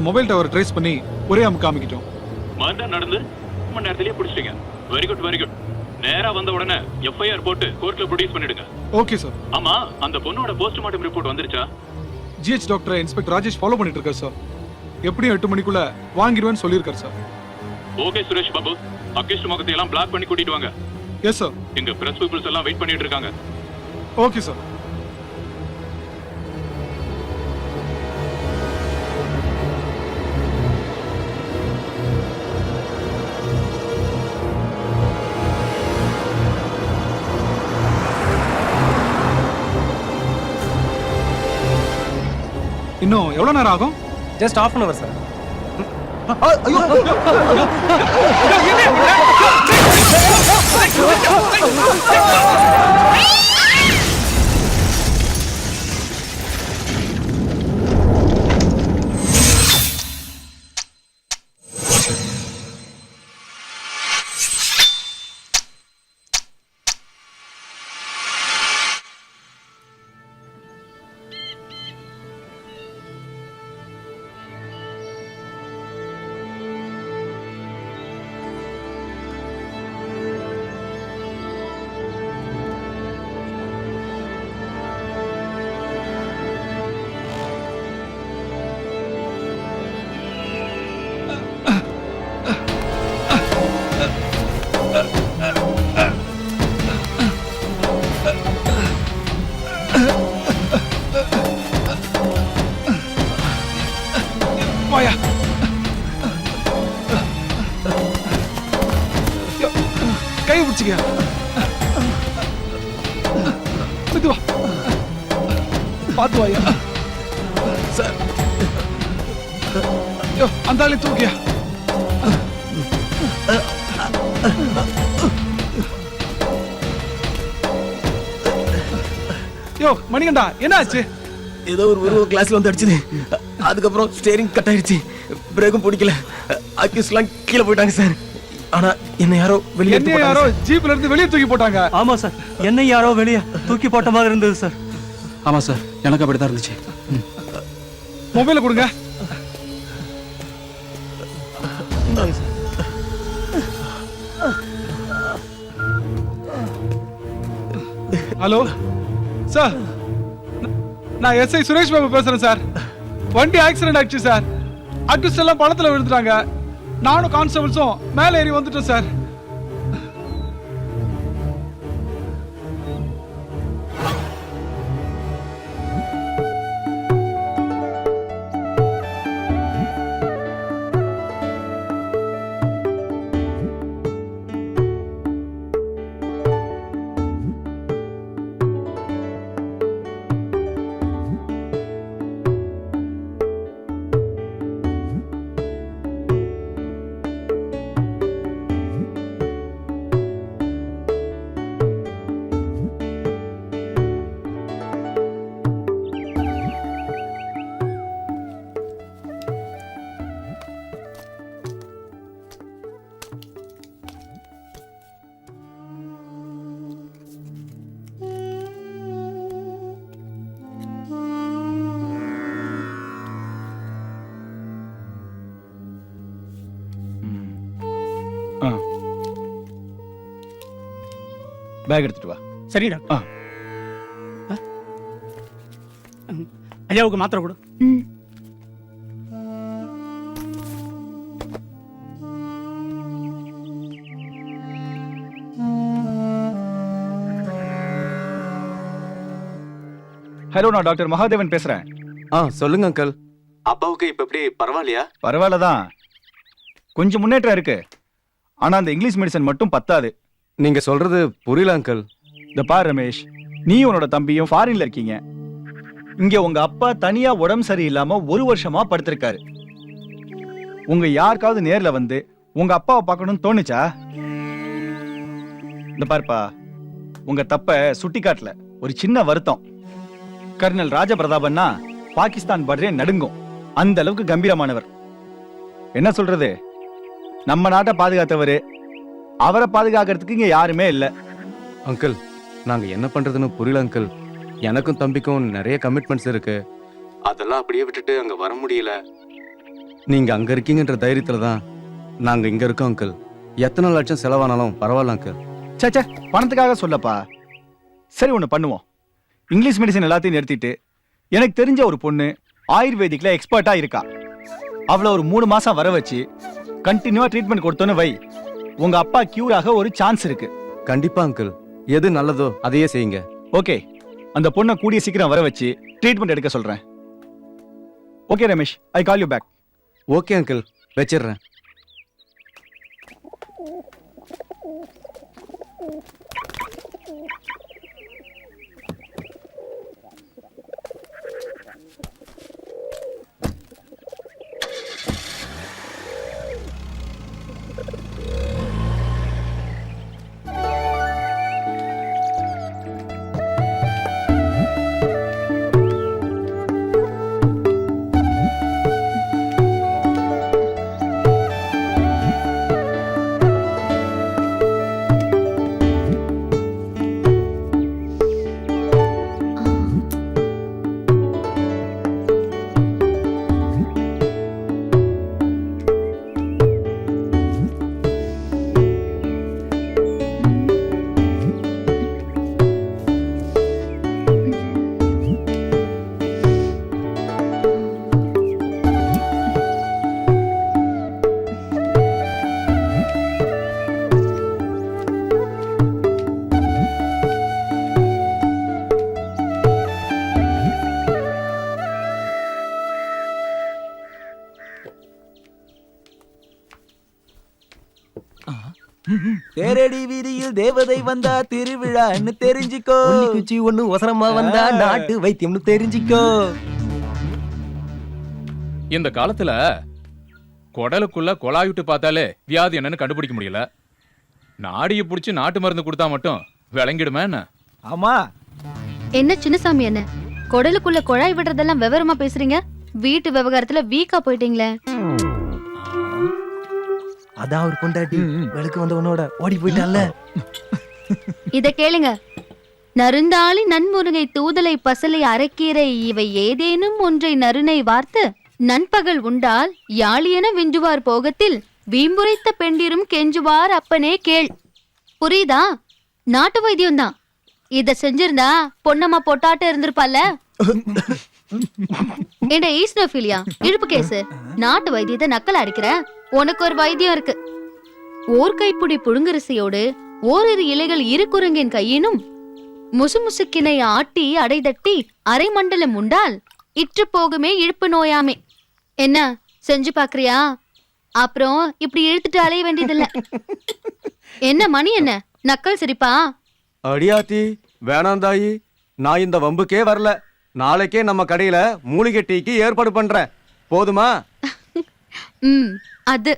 Mobile tower trace பண்ணி ஒரே அமுக்கு காமிக்கிட்டோம். மர்டர் நடந்து 1 மணி நேரத்திலேயே பிடிச்சிட்டீங்க. Very good very good. நேரா வந்த உடனே எஃப்ஐஆர் போட்டு கோர்ட்ல ப்ரொடியூஸ் பண்ணிடுங்க. Okay sir. ஆமா, அந்த பொண்ணோட போஸ்ட்மார்ட்டம் ரிப்போர்ட் வந்துருச்சா? GH doctor inspector Rajesh follow பண்ணிட்டு இருக்காரு சார். எப்படியும் 8 மணிக்குள்ள வாங்கிடுவேன்னு சொல்லியிருக்காரு sir. Okay Suresh Babu, accused முகத்தை எல்லாம் பிளாக் பண்ணி கூட்டிட்டு வாங்க. Yes sir. எங்க பிரஸ் பீப்புள்ஸ் எல்லாம் வெயிட் பண்ணிட்டு இருக்காங்க. Okay sir. இன்னும் எவ்வளவு நேரம் ஆகும்? Just half an hour sir. வாயா. கை பிடிச்சிக்க. மெதுவா பாத்து வாயா. சார் அந்த ஆளை தூக்கியா. யோ மணிகண்டா, என்ன ஆச்சு? ஏதோ ஒரு உருவ கிளாஸ்ல வந்து அடிச்சது. அதுக்கப்புறம் ஸ்டேரிங் கட் ஆயிடுச்சு. பிரேக்கும் பிடிக்கல. அக்யூஸ்ட்லாம் கீழே போயிட்டாங்க சார். ஆனா என்ன யாரோ வெளியே ஜீப்ல இருந்து வெளியே தூக்கி போட்டாங்க. ஆமா சார், என்ன யாரோ வெளியே தூக்கி போட்ட மாதிரி இருந்தது சார். ஆமா சார், எனக்கு அப்படிதான் இருந்துச்சு. மொபைல கொடுங்க. ஹலோ சார், நான் எஸ்ஐ சுரேஷ் பாபு பேசுறேன் சார். வண்டி ஆக்சிடென்ட் ஆயிடுச்சு சார். அக்யூஸ்ட் எல்லாம் பழத்துல விழுந்துட்டாங்க. நானும் கான்ஸ்டபிள்ஸும் மேலே ஏறி வந்துட்டோம் சார். பேக் எடுத்துட்டு வா. சரி டாக்டர். ஐயாவுக்கு மாத்திரை கொடு. ஹலோ, நான் டாக்டர் மகாதேவன் பேசுறேன். சொல்லுங்க அங்கிள். அப்பாவுக்கு இப்ப எப்படி பரவாயில்லையா? பரவாயில்லதான், கொஞ்சம் முன்னேற்றம் இருக்கு. ஆனா அந்த இங்கிலீஷ் மெடிசன் மட்டும் பத்தாது. நீங்க சொல்றது புரியல அங்கிள். இந்த பார் ரமேஷ், நீ உன்னோட தம்பியும் ஃபாரின்ல இருக்கீங்க. இங்க உங்க அப்பா தனியா உடம்பு சரியில்லாம 1 வருஷமா படுத்திருக்காரு. உங்க யாருக்காவது நேர்ல வந்து உங்க அப்பாவை பார்க்கணும்னு தோணுச்சா? இந்த பாருப்பா, உங்க தப்ப சுட்டி காட்டல, ஒரு சின்ன வருத்தம். கர்னல் ராஜபிரதாபன்னா பாகிஸ்தான் பார்டரே நடுங்கும், அந்த அளவுக்கு கம்பீரமானவர். என்ன சொல்றது, நம்ம நாட்டை பாதுகாத்தவரு, அவரை பாதுகாக்கிறதுக்கு இங்க யாருமே இல்ல. அங்கிள், நாங்க என்ன பண்றதுன்னு புரியல அங்கிள். எனக்கும் தம்பிக்கும் நிறைய கமிட்மெண்ட்ஸ் இருக்கு. அதெல்லாம் அப்படியே விட்டுட்டு அங்க வர முடியல. நீங்க அங்க இருக்கீங்கன்ற தைரியத்துல தான் நாங்க இங்க இருக்கோம் அங்கிள். எத்தனை லட்சம் செலவானாலும் பரவாயில்ல அங்கிள். சேச்சே, பணத்துக்காக சொல்லப்பா. சரி, ஒன்று பண்ணுவோம். இங்கிலீஷ் மெடிசன் எல்லாத்தையும் நிறுத்திட்டு எனக்கு தெரிஞ்ச ஒரு பொண்ணு ஆயுர்வேதிக்ல எக்ஸ்பர்ட்டா இருக்கா. அவளை ஒரு 3 மாசம் வர வச்சு கண்டினியூவா ட்ரீட்மெண்ட் கொடுத்தோன்னு வை, உங்க அப்பா கியூர் ஆக ஒரு சான்ஸ் இருக்கு. கண்டிப்பா அங்கிள், எது நல்லதோ அதையே செய்யுங்க. ஓகே, அந்த பொண்ணை கூடிய சீக்கிரம் வர வச்சு ட்ரீட்மெண்ட் எடுக்க சொல்றேன். Okay Ramesh, I call you back. Okay uncle, வச்சிடுறேன். தேரடி வீதியில் தேவதை வந்தா திருவிழான்னு தெரிஞ்சுக்கோ. குச்சி ஒண்ணு ஒசரமா வந்தா நாட்டு வைத்தியம்னு தெரிஞ்சுக்கோ. இந்த காலத்துல குடலுக்குள்ள குழாய் பார்த்தாலே வியாதி என்னன்னு கண்டுபிடிக்க முடியல. நாடியை புடிச்சு நாட்டு மருந்து கொடுத்தா மட்டும் விளங்கிடுமா என்ன? ஆமா, என்ன சின்னசாமி, என்ன குடலுக்குள்ள குழாய் விடுறதெல்லாம் விவரமா பேசுறீங்க? வீட்டு விவகாரத்துல வீக்கா போயிட்டீங்களே. அதான் ஒரு பொண்டாட்டி வெளுக்கு வந்தவனோட ஓடி போயிட்டான்ல. இத கேளுங்க. நருந்தாளி நன்முருகை தூதலை பசலை அரைக்கீரை இவை ஏதேனும் ஒன்றை நறுனை வார்த்து நண்பகல் உண்டால் யாழியென விஞ்சுவார் போகத்தில் வீம்புரைத்த பெண்டிரும் கெஞ்சுவார் அப்பனே கேள். புரியுதா? நாட்டு வைத்தியம் தான். இத செஞ்சிருந்தா பொன்னம்மா பொட்டாட்ட இருந்திருப்பால. என்ன ஈஸ்னோஃபிலியா இழுப்பு கேசு, நாட்டு வைத்தியத்தை நக்கல் அடிக்கிற? உனக்கு ஒரு வைத்தியம் இருக்கு. ஓர் கைப்புடி புழுங்கரிசியோடு ஓரிரு இலைகள் இரு குரங்கின் கையினும் முசுமுசுக்கினை ஆட்டி அடைதட்டி அரை மண்டலம் உண்டால் இற்று போகுமே இழுப்பு நோயாமே. என்ன செஞ்சு பாக்குறியா? அப்புறம் இப்படி இழுத்துட்டு அலைய வேண்டியதில்ல. என்ன மணி, என்ன நக்கல் சிரிப்பா? அடியாத்தி வேணாம் தாயி, நான் இந்த வம்புக்கே வரல. நாளைக்கே நம்ம கடையில மூலிகை டீக்கு ஏற்பாடு பண்றேன், போதுமா? அது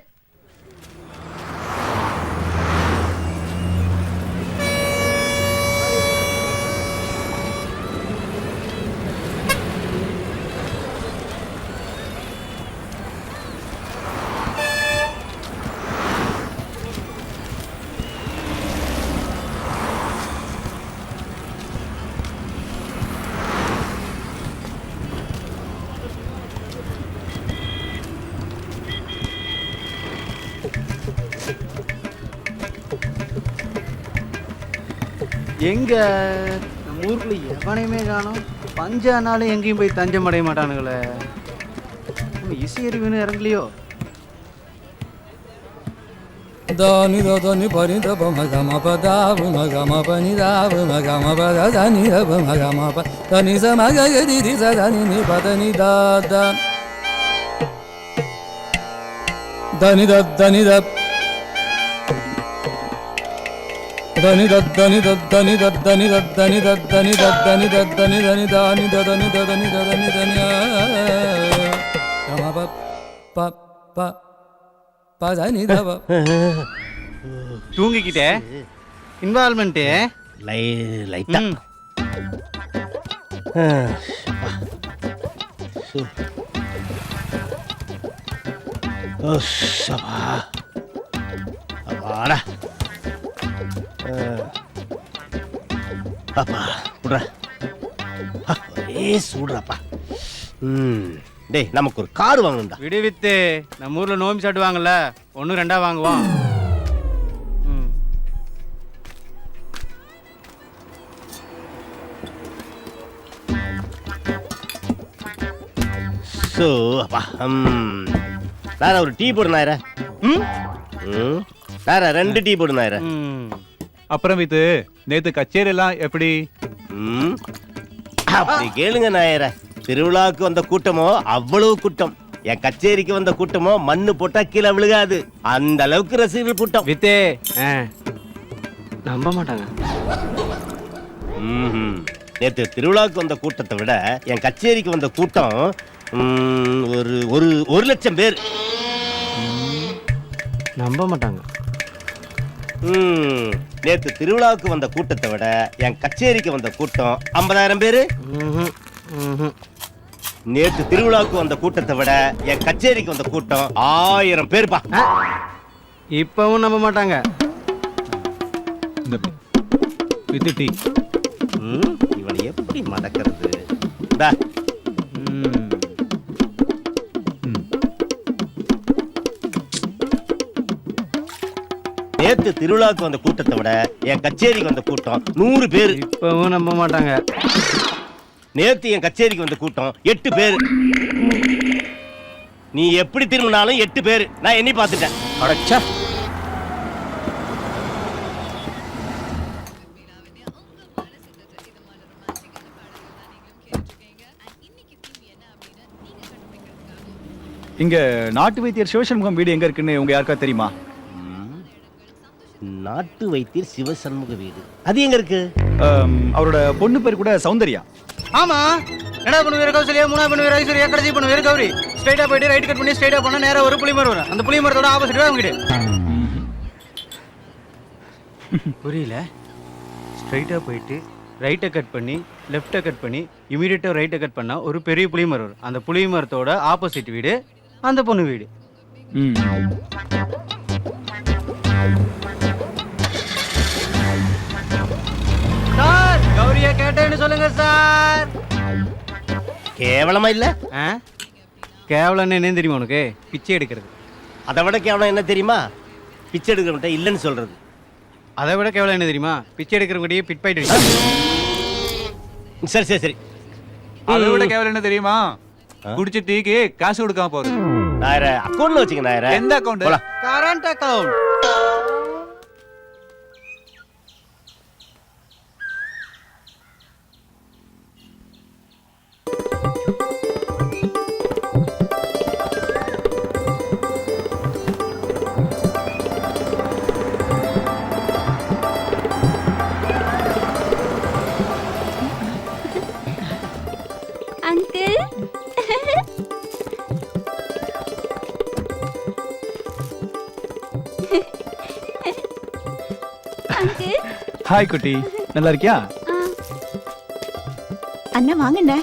எங்க நம்ம ஊருக்குள்ள எவனையுமே காணோம். பஞ்சானாலும் எங்கேயும் போய் தஞ்சம் அடைய மாட்டானுங்களே. இசை அறிவுன்னு இறங்கலையோ? Dani da dani pani da ba ma ga ma pa da ma ga ma pa ni da ma ga ma pa da da ni da ma ga ma pa da ni sa ma ga ga di di sa da ni ni pa da ni da da da ni da da ni da da ni da da ni da da ni da da ni da da ni da da ni da da ni da da ni da ni da ni da da ni da da ni da da ni da ni ga ma pa pa pa தூங்கிக்கிட்டே involvement லைட்டா அப்பாடா. அப்பா விட்ற, ஒரே சூடுறாப்பா. டேய் நமக்கு ஒரு car வாங்கணும்டா. விடு வித்து, நம்ம ஊர்ல நோம்பி சாட்டுவாங்கல்ல, 1 2 வாங்குவோம். ஸோ அப்பா வேற ஒரு டீ போடு நாயர. வேற 2 டீ போடு நாயர. அப்புறம் வித்து நேத்து கச்சேரி எல்லாம் எப்படி? அப்படி கேளுங்க நாயர. திருவிழாவுக்கு வந்த கூட்டமோ அவ்வளவு கூட்டம். என் கச்சேரிக்கு வந்த கூட்டமோ மண்ணு போட்டா கீழே விழுகாது, அந்த அளவுக்கு ரசிகர்கள் கூட்டம். வித்தே நம்ப மாட்டாங்க. நேத்து திருவிழாவுக்கு வந்த கூட்டத்தை விட என் கச்சேரிக்கு வந்த கூட்டம் ஒரு 1,00,000 பேர். நம்ப மாட்டாங்க. நேத்து திருவிழாவுக்கு வந்த கூட்டத்தை விட என் கச்சேரிக்கு வந்த கூட்டம் 50,000 பேரு. நேத்து திருவிழாவுக்கு வந்த கூட்டத்தை விட என் கச்சேரிக்கு வந்த கூட்டம் 1000 பேருப்பா. இப்பவும் நம்ப மாட்டாங்க. With tea. இவனை எப்படி மடக்கிறது? நேத்து திருவிழாவுக்கு வந்த கூட்டத்தை விட என் கச்சேரிக்கு வந்த கூட்டம் 100 பேர். இப்பவும் நம்ப மாட்டாங்க. நேத்து என் கச்சேரிக்கு வந்த கூட்டம் 8 பேர். நீ எப்படி திரும்பினாலும் 8 பேர். நான் எண்ணி பார்த்துட்டேன். அடச்சா. இங்க நாட்டு வைத்தியர் சிவசண்முகம் வீடு எங்க இருக்குன்னு உங்க யாருக்கா தெரியுமா? நாட்டு வைத்தியர் சிவசண்முக வீடு அது எங்க இருக்கு? அவரோட பொண்ணு பேர் கூட சௌந்தர்யா. ஆமா, என்ன பண்ணு வேற கௌசல்யா, மூணா பண்ணு வேற ஐஸ்வர்யா, கடைசி பண்ணு வேற கௌரி. ஸ்ட்ரைட்டா போயிட்டு ரைட் கட் பண்ணி ஸ்ட்ரைட்டா போனா நேரா ஒரு புளிமரம் வரும். அந்த புளிமரத்தோட ஆப்போசிட் தான் வீடு. புரியல? ஸ்ட்ரைட்டா போயிட்டு ரைட்டை கட் பண்ணி லெஃப்ட்டை கட் பண்ணி இமீடியட்டா ரைட்டை கட் பண்ணா ஒரு பெரிய புளிமரம் வரும். அந்த புளிமரத்தோட ஆப்போசிட் வீடு அந்த பொண்ணு வீடு. சார், கௌரியா கேட்டேன்னு சொல்லுங்க சார். கேவலமா இல்ல? கேவலம் என்ன தெரியுமா உனக்கு? பிச்சை எடுக்கிறது. அதை விட கேவலம் என்ன தெரியுமா? பிச்சை எடுக்கிறவன்ட்ட இல்லைன்னு சொல்றது. அதை விட கேவலம் என்ன தெரியுமா? பிச்சை எடுக்கிறவங்க பிட் பாயிட்டு. சரி சரி சரி. அதை விட கேவலம் என்ன தெரியுமா? குடிச்ச டீக்கு காசு கொடுக்காம போறது. நாயர அக்கௌண்ட்ல வச்சுக்க நாயர. எந்த account? Current account. Uncle hi குட்டி, நல்லா இருக்கியா? அண்ணா வாங்கண்ண,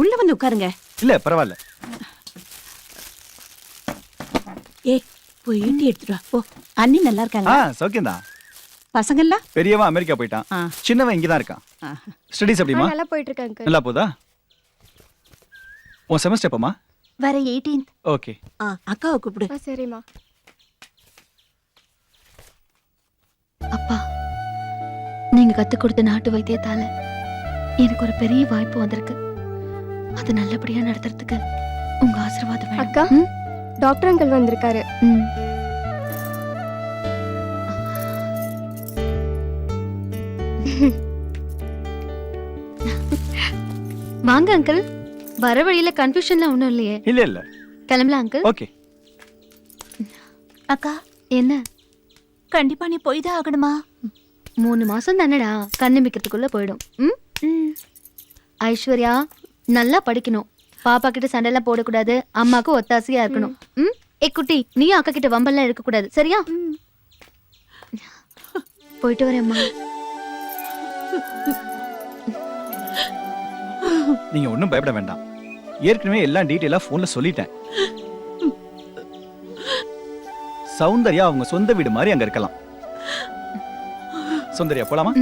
உள்ள வந்து உட்காருங்க. இல்ல பரவாயில்ல. ஏய் போய் ஈட்டி எடுத்துட்டு வா போ. அண்ணி நல்லா இருக்காங்க? சௌக்கியம்தான். பசங்கள்லாம்? பெரியவன் அமெரிக்கா போயிட்டான், சின்னவன் இங்கதான் இருக்கான். ஸ்டடீஸ் எப்படிமா? நல்லா போயிட்டு இருக்காங்க. நல்லா போதா? உன் செமஸ்டர் எப்பமா? வர 18th. ஓகே. அக்காவை கூப்பிடு. சரிம்மா. அப்பா, நீங்க கத்து கொடுத்த நாட்டு வைத்தியத்தால எனக்கு ஒரு பெரிய வாய்ப்பு வந்திருக்கு. அது நல்லபடியா நடத்துறதுக்கு உங்க ஆசீர்வாதம் வேணும். அக்கா, டாக்டர் அங்கிள் வந்திருக்காரு. வாங்க அங்கிள். வர வழியில கன்ஃபியூஷன்லாம் ஒண்ணும் இல்லையே? இல்ல இல்ல. கிளம்பலாம் அங்கிள். ஓகே. அக்கா, என்ன? கண்டிப்பா நீ போய் தான் ஆகணுமா? 3 மாசம் தானடா, கண்ணிமிக்கிறதுக்குள்ள போயிடும். ஐஸ்வர்யா, நல்லா படிக்கணும். பாப்பா கிட்ட சண்டைலாம் போடக்கூடாது. அம்மாக்கு ஒத்தாசையா இருக்கணும். ஏ குட்டி, நீயும் அக்கா கிட்ட வம்பெல்லாம் இருக்க கூடாது, சரியா? போயிட்டு வரேம்மா. நீங்க ஒன்றும் பயப்பட வேண்டாம். ஏற்கனவே எல்லாம் டீட்டெயிலா போன்ல சொல்லிட்டேன். சௌந்தர்யா அவங்க சொந்த வீடு மாதிரி அங்க இருக்கலாம். சௌந்தர்யா போலாமா?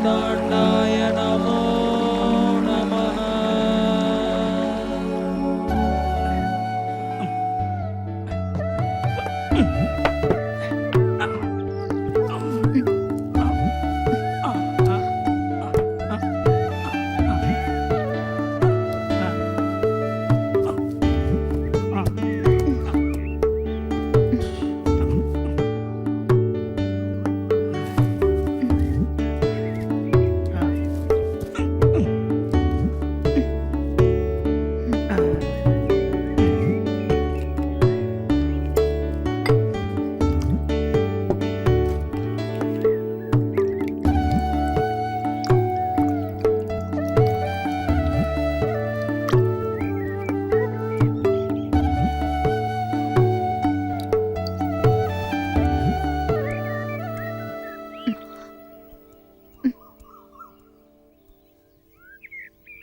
மார்த்தாண்டாய நமோ நமः.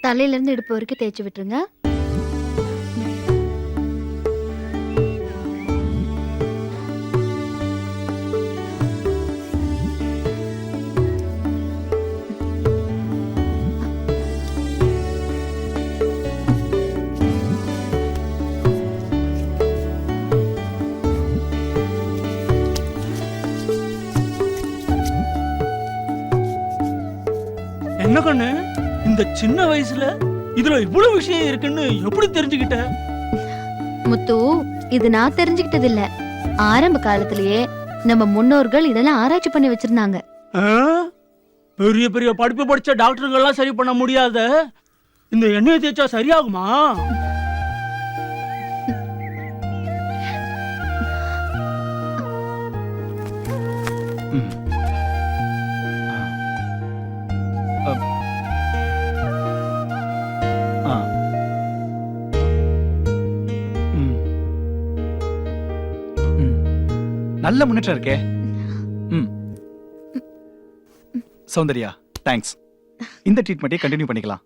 தலையில இருந்து இடுப்பு வரைக்கும் தேய்ச்சி விட்டுருங்க. என்ன கண்ணு, இந்த சின்ன வயசுல இதுல இவ்வளவு விஷயம் இருக்குன்னு எப்படி தெரிஞ்சுக்கிட்ட? முத்து, இது நான் தெரிஞ்சுக்கிட்டது இல்ல. ஆரம்ப காலத்திலேயே நம்ம முன்னோர்கள் இதெல்லாம் ஆராய்ச்சி பண்ணி வச்சிருந்தாங்க. ஆ? பெரிய பெரிய படிப்பு படிச்ச டாக்டருங்கெல்லாம் சரி பண்ண முடியாத இந்த எண்ணெயை தேய்ச்சா சரியாகுமா? நல்ல முன்னேற்றம் இருக்கே. சௌந்தர்யா, தேங்க்ஸ். இந்த ட்ரீட்மெண்ட்டை கண்டினியூ பண்ணிக்கலாம்.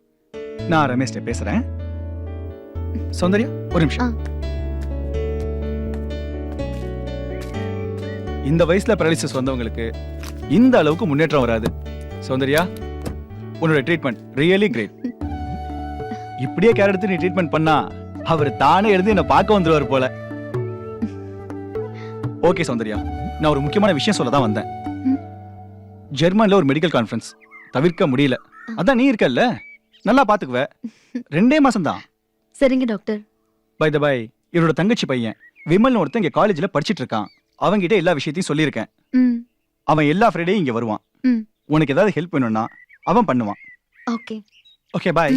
நான் ரமேஷ்ட பேசுறேன். சௌந்தர்யா, ஒரு நிமிஷம். இந்த வயசுல பேரலிசிஸ் வந்தவங்களுக்கு இந்த அளவுக்கு முன்னேற்றம் வராது. சௌந்தர்யா, உன்னோட ட்ரீட்மெண்ட் ரியலி கிரேட். இப்படியே கேர் எடுத்து நீ ட்ரீட்மெண்ட் பண்ணா அவர் தானே எழுந்து என்ன பார்க்க வந்துருவார் போல. ஓகே சௌந்தர்யா, நான் ஒரு முக்கியமான விஷயம் சொல்ல தான் வந்தேன். ஜெர்மன்ல ஒரு மெடிக்கல் கான்ஃபரன்ஸ் தவிர்க்க முடியல. அதான் நீ இருக்கல்ல, நல்லா பாத்துக்குவ. 2 மாசம் தான். சரிங்க டாக்டர். பை த பை, இவரோட தங்கச்சி பையன் விமல் ஒருத்தன் இங்க காலேஜ்ல படிச்சிட்டு இருக்கான். அவங்கிட்ட எல்லா விஷயத்தையும் சொல்லியிருக்கேன். அவன் எல்லா ஃப்ரைடேயும் இங்க வருவான். உனக்கு ஏதாவது ஹெல்ப் வேணும்னா அவன் பண்ணுவான். ஓகே. Okay, bye.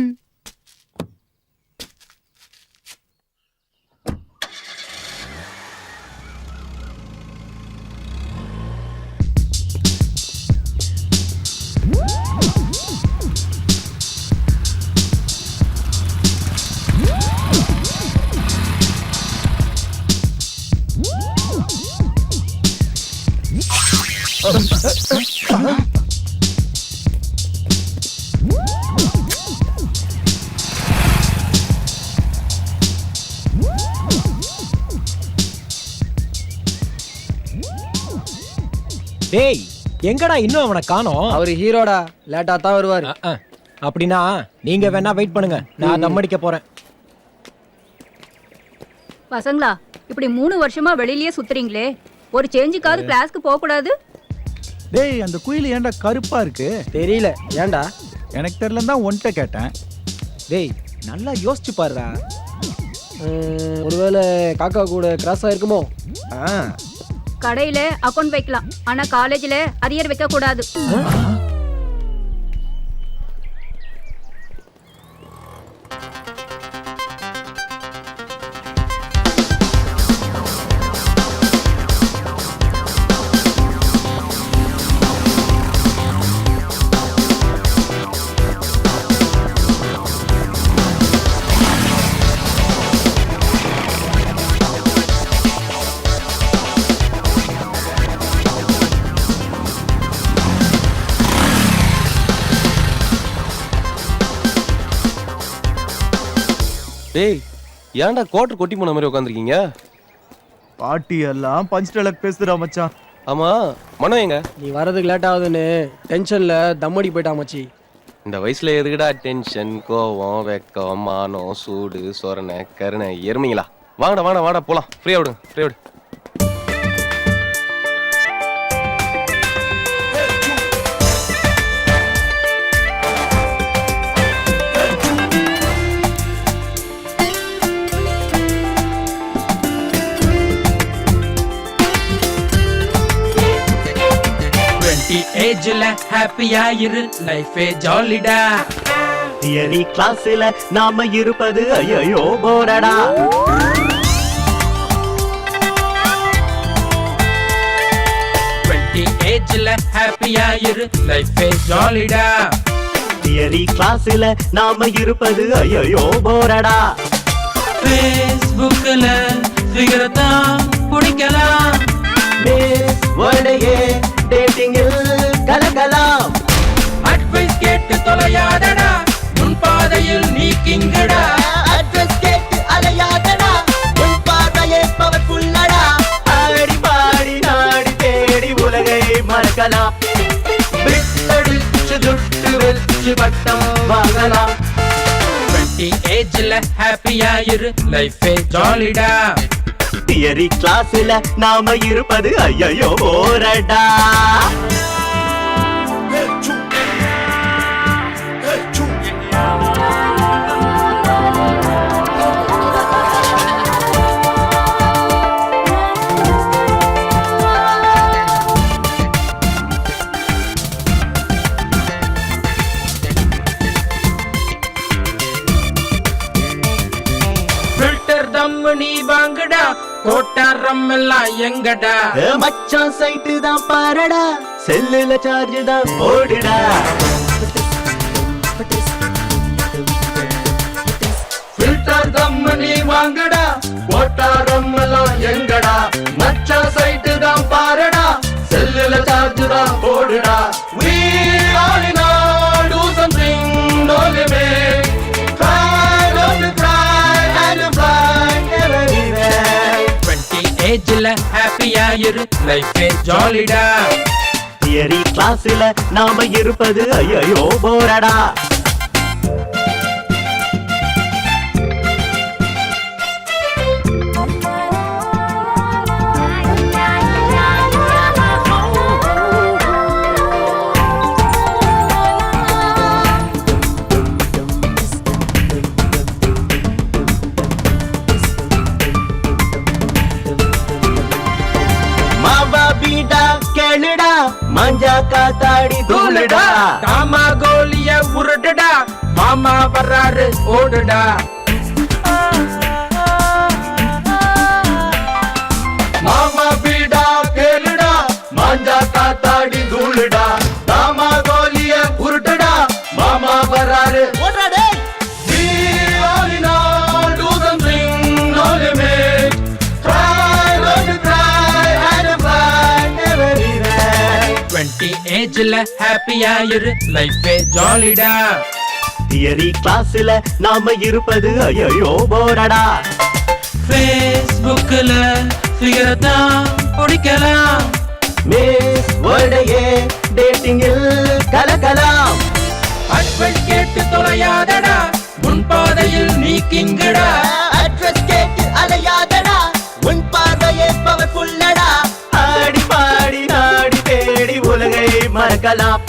டேய், எங்கடா இன்னும் அவனை காணோம்? அவர் ஹீரோடா, லேட்டா தான் வருவார். அப்படின்னா நீங்க வேணா வெயிட் பண்ணுங்க, நான் தம் அடிக்க போறேன். பசங்களா, இப்படி 3 வருஷமா வெளியிலேயே சுத்துறீங்களே, ஒரு சேஞ்சுக்காவது கிளாஸ்க்கு போக கூடாது? டேய், அந்த குயில் ஏன்டா கருப்பா இருக்கு? தெரியல, ஏன்டா? எனக்கு தெரியல தான் ஒன்ட்ட கேட்டேன். டேய், நல்லா யோசிச்சு பாருடா. ஒருவேளை காக்கா கூட கிராஸ் ஆயிருக்குமோ? கடையில அக்கௌண்ட் வைக்கலாம், ஆனா காலேஜ்ல அரியர் வைக்க கூடாது. டேய், ஏன்டா கோட்டர் கொட்டி போன மாதிரி உட்காந்துருக்கீங்க? பாட்டி எல்லாம் பஞ்ச் டயலாக் பேசுறா மச்சான். ஆமா மனோ எங்க? நீ வரதுக்கு லேட் ஆகுதுன்னு டென்ஷன்ல தம்மடி போயிட்டா மச்சி. இந்த வயசுல எதுக்குடா டென்ஷன், கோவம், வெக்கம், மானம், சூடு, சொரணை, கருணை, எருமைங்களா? வாங்கடா வாடா வாடா போலாம். ஃப்ரீயா விடுங்க, ஃப்ரீயா விடு. ஏஜ்ல ஹாப்பியா இரு, லைஃபே ஜாலிடா. தியரி கிளாஸ்ல நாம இருப்பது ஐயோ போரடா. ஏஜ்ல ஹாப்பியா இரு, லைஃபே ஜாலிடா. தியரி கிளாஸ்ல நாம இருப்பது ஐயோ போரடா. ஃபேஸ்புக்ல ஃபிகர் தான் பிடிக்கலாம். மிஸ் வேர்ல்டையே டேட்டிங்கில் கலக்கலாம். அட்வைஸ் கேட்டு தொலையாதடா, உன் பாதையில் நீ கிங்கடா. அட்வைஸ் கேட்டு அலையாதடா, உன் பாதையே பவர்ஃபுல்லடா. ஆடி பாடி நாடி தேடி உலகை மறக்கலாம். விட்டடிச்சு துட்டு வச்சு பட்டம் வாங்கலாம். ஏஜ்ல ஹாப்பியா இரு, லைஃபே ஜாலிடா. தியரி கிளாஸ்ல நாம இருப்பது ஐயோ போரடா. நீ வாங்கடா, கோட்டாரம் எல்லாம் எங்கடா. மச்சான் சைட்டு தான் பாரடா, செல்லுல சார்ஜ் தான் போடுடா. ஃபில்டர் தம்ம நீ வாங்கடா, கோட்டாரம் எல்லாம் எங்கடா. மச்சான் சைட்டு தான் பாரடா, செல்லுல சார்ஜ் தான் போடுடா. We all in all do something, no limit. Try, don't try, and fly. ஏஜ்ல ஹாப்பியா இரு, லைஃபே ஜாலிடா. தியரி கிளாஸ்ல நாம இருப்பது ஐயோ போரடா. மஞ்சா காத்தாடி தூளுடா. காமா கோலிய உருடுடா, மாமா வர்றாரு ஓடுடா. மாமா பீடா கேளுடா, மஞ்சா காத்தாடி தூளுடா. காமா கோலிய உருடுடா, மாமா வர்றாரு ஓடுடா. We all in all do something, no limit. Try, don't try, and fly everywhere. 20 ஏஜ்ல ஹாப்பியா இரு, லைஃபே ஜாலிடா. தியரி கிளாஸ்ல நாம இருப்பது ஐயோ போரடா. ஃபேஸ்புக்ல ஃபிகர் தான் பிடிக்கலாம். மிஸ் வேர்ல்டையே டேட்டிங்கில் கலக்கலாம். அட்வைஸ் கேட்டு தொலையாதடா, உன் பாதையில் நீ கிங்கடா. அட்வைஸ் கேட்டு அலையாதடா, உன் பார்வையே பவர்ஃபுல்லடா. ஆடி பாடி நாடி தேடி உலகை மறக்கலாம்.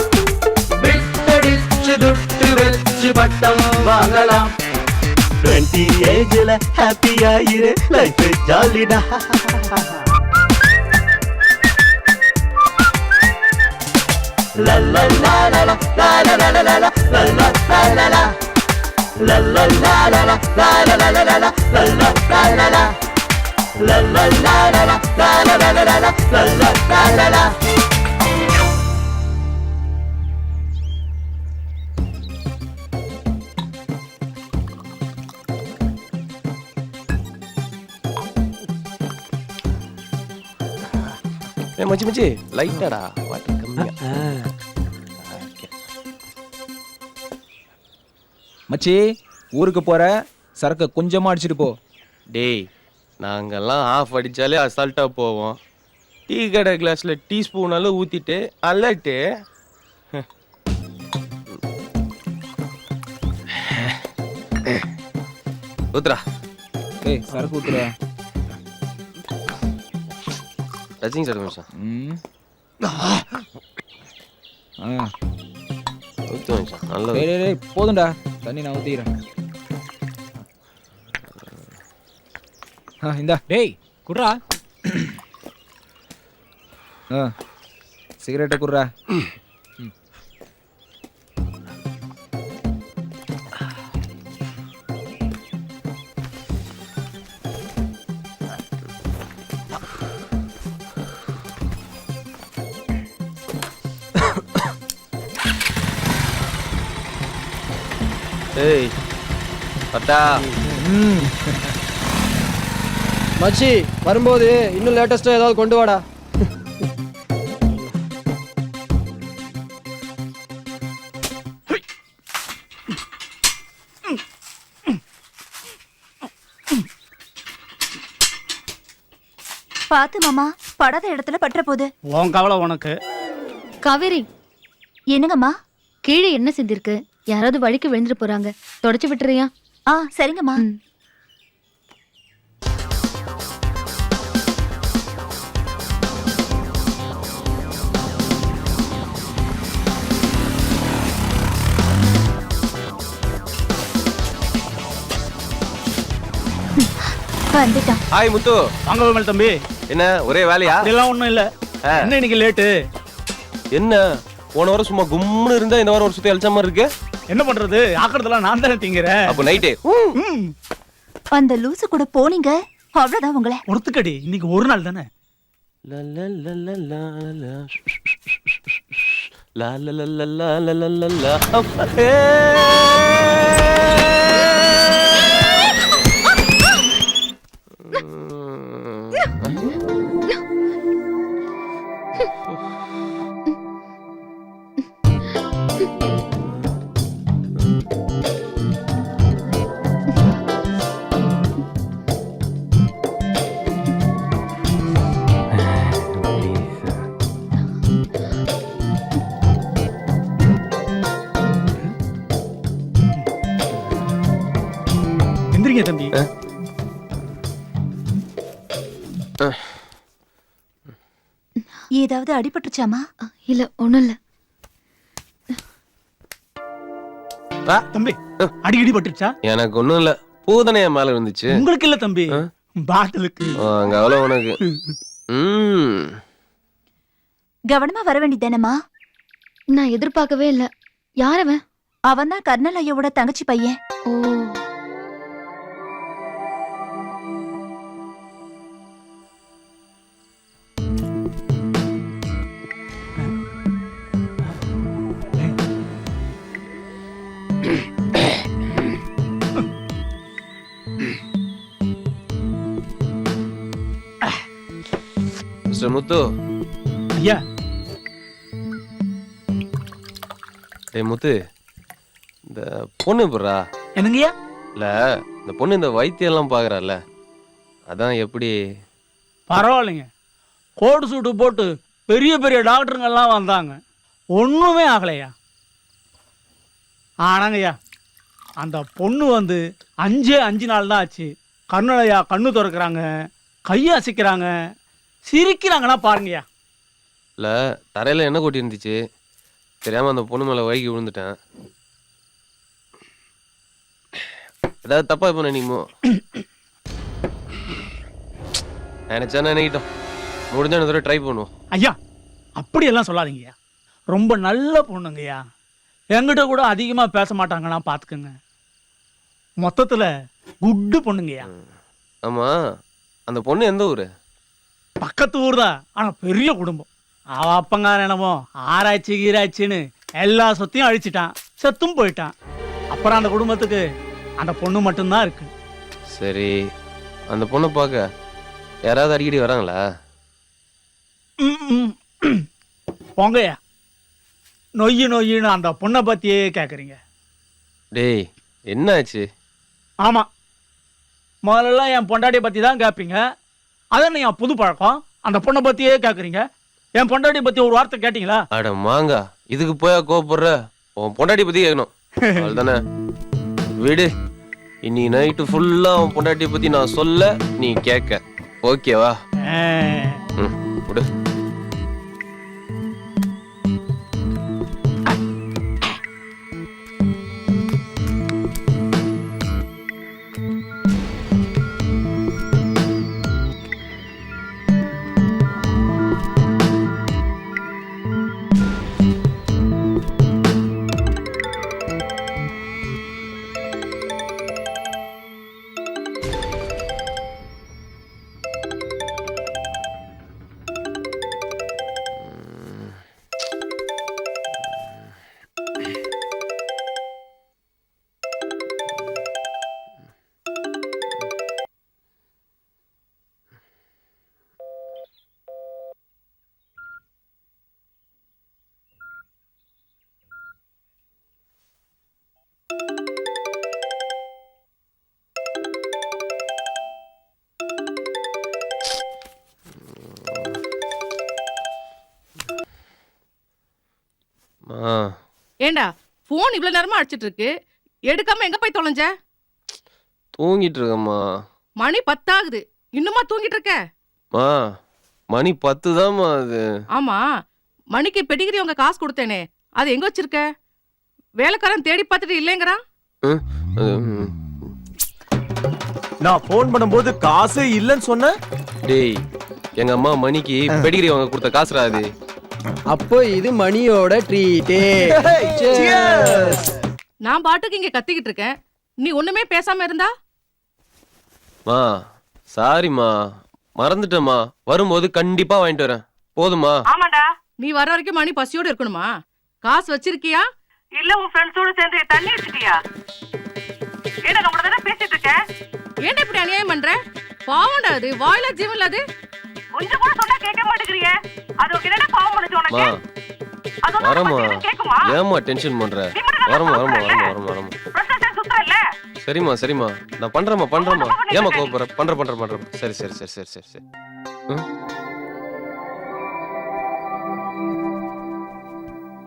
விட்டடிச்சு துட்டு வச்சு பட்டம் வாங்கலாம். 20 ஏஜ்ல ஹாப்பியா இரு, life ஜாலிடா. La la la la la la la la la la la la la la la. La la la la la la la la la la la la la la la. La la la la la la la la la la la la la la. மச்சி மச்சி லைட்டாடா water கம்மியா. மச்சி ஊருக்கு போற சரக்கு கொஞ்சமா அடிச்சிட்டு போ. டேய் நாங்கெல்லாம் ஆஃப் அடிச்சாலே அசால்ட்டா போவோம். டீ கடை கிளாஸ்ல டீ ஸ்பூனால ஊத்திட்டு அல்லட்டு ஊத்துறா. ஏய் சரக்கு ஊத்துறா. ரஜினி சார் நிமிஷம் ஊத்து நிமிஷம் நல்ல டேய் போதும்டா, தண்ணி நான் ஊத்திக்கிறேன். இந்தா டேய் குட்ரா. சிகரெட்டை குட்ரா. ஏய் பட்டா மச்சி வரும்போது இன்னும் லேட்டஸ்டா ஏதாவது கொண்டு வாடா. பாத்து மாமா, படாத இடத்துல பற்ற போகுது. உன் கவலை உனக்கு. காவேரி, என்னங்கம்மா? கீழே என்ன செஞ்சிருக்கு? யாராவது வழிக்கு விழுந்துட்டு போறாங்க, தொடச்சு விட்டுறியா? சரிங்கம்மா. வந்துட்டான். ஹாய் முத்து. வாங்க விமல் தம்பி. என்ன ஒரே வேலையா? இதெல்லாம் ஒண்ணும் இல்ல. என்ன இன்னைக்கு லேட்டு? என்ன போன வாரம் சும்மா கும்முன்னு இருந்தா இந்த வாரம் ஒரு சுத்தி அழிச்ச மாதிரி இருக்கு. என்ன பண்றது, ஆக்கிறதெல்லாம் நான் தானே திங்கிறேன். அப்ப நைட்டே அந்த லூசு கூட போனீங்க, அவ்வளவுதான் உங்களை. ஒருத்துக்கடி, இன்னைக்கு ஒரு நாள் தானே. எந்திரிங்க தம்பி. ஏதாவது அடிபட்டுச்சாமா? இல்ல ஒண்ணும் இல்ல தம்பி. அடிக்கடி பட்டுச்சா? எனக்கு ஒண்ணும் இல்ல, பூதனை என் மேல இருந்துச்சு. உங்களுக்கு இல்ல தம்பி, பாட்டிலுக்கு. அங்க அவ்வளவு உனக்கு. கவனமா வர வேண்டியதானம்மா? நான் எதிர்பார்க்கவே இல்ல. யார் அவன்? அவன் தான் கர்னல் ஐயாவோட தங்கச்சி பையன். ஓ, மிஸ்டர் முத்து. ஐயா. டேய் முத்து, இந்த பொண்ணு போடுறா. என்னங்கய்யா? இல்ல இந்த பொண்ணு இந்த வைத்தியம் எல்லாம் பாக்குறால, அதான் எப்படி? பரவாயில்லைங்க. கோட் சூட்டு போட்டு பெரிய பெரிய டாக்டருங்க எல்லாம் வந்தாங்க, ஒண்ணுமே ஆகலையா. ஆனாங்கய்யா, அந்த பொண்ணு வந்து 5 நாள் தான் ஆச்சு. கர்னலையா கண்ணு திறக்கிறாங்க, கையை அசைக்கிறாங்க, சிரிக்கிறாங்கன்னா பாருங்கய்யா. இல்ல தரையில என்ன கொட்டி இருந்துச்சு, தெரியாம அந்த பொண்ணு மேல வழுக்கி விழுந்துட்டேன். ஏதாவது தப்பா இப்ப நினைக்குமோ? நினைச்சா நினைக்கிட்டோம், முடிஞ்ச தடவை ட்ரை பண்ணுவோம். ஐயா அப்படியெல்லாம் சொல்லாதீங்கய்யா. ரொம்ப நல்ல பொண்ணுங்கய்யா. என்கிட்ட கூட அதிகமா பேச மாட்டாங்கன்னா பாத்துக்கோங்க. மொத்தத்துல குட்டு பொண்ணுங்கய்யா. ஆமா, அந்த பொண்ணு எந்த ஊரு? பக்கத்து ஊர் தான், ஆனா பெரிய குடும்பம். அவ அப்பங்கார என்னமோ ஆராய்ச்சி கீராய்ச்சின்னு எல்லா சொத்தையும் அழிச்சிட்டான், செத்தும் போயிட்டான். அப்புறம் அந்த குடும்பத்துக்கு அந்த பொண்ணு மட்டும்தான் இருக்கு. சரி, அந்த பொண்ணை பார்க்க யாராவது அடிக்கடி வராங்களா? போங்கய்யா, நொய்யின்னு அந்த பொண்ணை பத்தியே கேக்குறீங்க. டேய் என்னாச்சு? ஆமா, முதல்ல என் பொண்டாட்டியை பத்தி தான் கேட்பீங்க. அதான் என் புது பழக்கம். அந்த பொண்ணை பத்தியே கேக்குறீங்க. என் பொண்டாட்டி பத்தி ஒரு வார்த்தை கேட்டீங்களா? அட மாங்கா, இதுக்கு போயா கோவப்படுற? உன் பொண்டாட்டி பத்தி கேட்கணும் அவ்வளவுதானே. விடு, இன்னைக்கு நைட்டு ஃபுல்லா உன் பொண்டாட்டி பத்தி நான் சொல்ல, நீ கேட்க. ஓகேவா? ம், விடு. ஏண்டா போன் இவ்வளவு நேரமா அடிச்சிட்டு இருக்கு, எடுக்காம எங்க போய் தொலைஞ்ச? தூங்கிட்டு இருக்கம்மா. மணி 10 ஆகுது, இன்னுமா தூங்கிட்டு இருக்க? மணி 10 தான்மா அது. ஆமா, மணிக்கு பெடிகிரி உங்க காசு கொடுத்தேனே, அது எங்க வச்சிருக்க? வேலைக்காரன் தேடி பார்த்துட்டு இல்லைங்கிறான். நான் போன் பண்ணும்போது காசு இல்லைன்னு சொன்ன. டேய், எங்க அம்மா மணிக்கு பெடிகிரி வாங்க கொடுத்த காசுடா அது. அப்போ இது மணியோட ட்ரீட்டே. நான் பாட்டுக்கு இங்க கத்திக்கிட்டு இருக்கேன், நீ ஒண்ணுமே பேசாம இருந்தா? மா சாரிம்மா, மறந்துட்டேம்மா. வரும்போது கண்டிப்பா வாங்கிட்டு வரேன், போதுமா? ஆமாடா, நீ வர வரைக்கும் மணி பசியோட இருக்கணுமா? காசு வச்சிருக்கியா இல்ல உன் ஃப்ரெண்ட்ஸோட சேர்ந்து தண்ணி அடிச்சிட்டியா? ஏடா நம்மள தான பேசிட்டு இருக்க, ஏன் இப்படி அநியாயம் பண்ற? பாவம்டா, அது வாயில ஜீவன்ல, அது கொஞ்சம் கூட சொன்னா கேட்க மாட்டேங்கறியே. அது உனக்கு பாவம் பண்ணுச்சு உனக்கு. அது வரமா, கேக்குமா? ஏமா டென்ஷன் பண்ற? வரமா வரமா வரமா வரமா வரமா. பிரசன்ட் சுத்தம் இல்ல. சரிம்மா சரிம்மா, நான் பண்றேம்மா. ஏமா கோபப்படுற? பண்றேன். சரி சரி சரி சரி சரி சரி.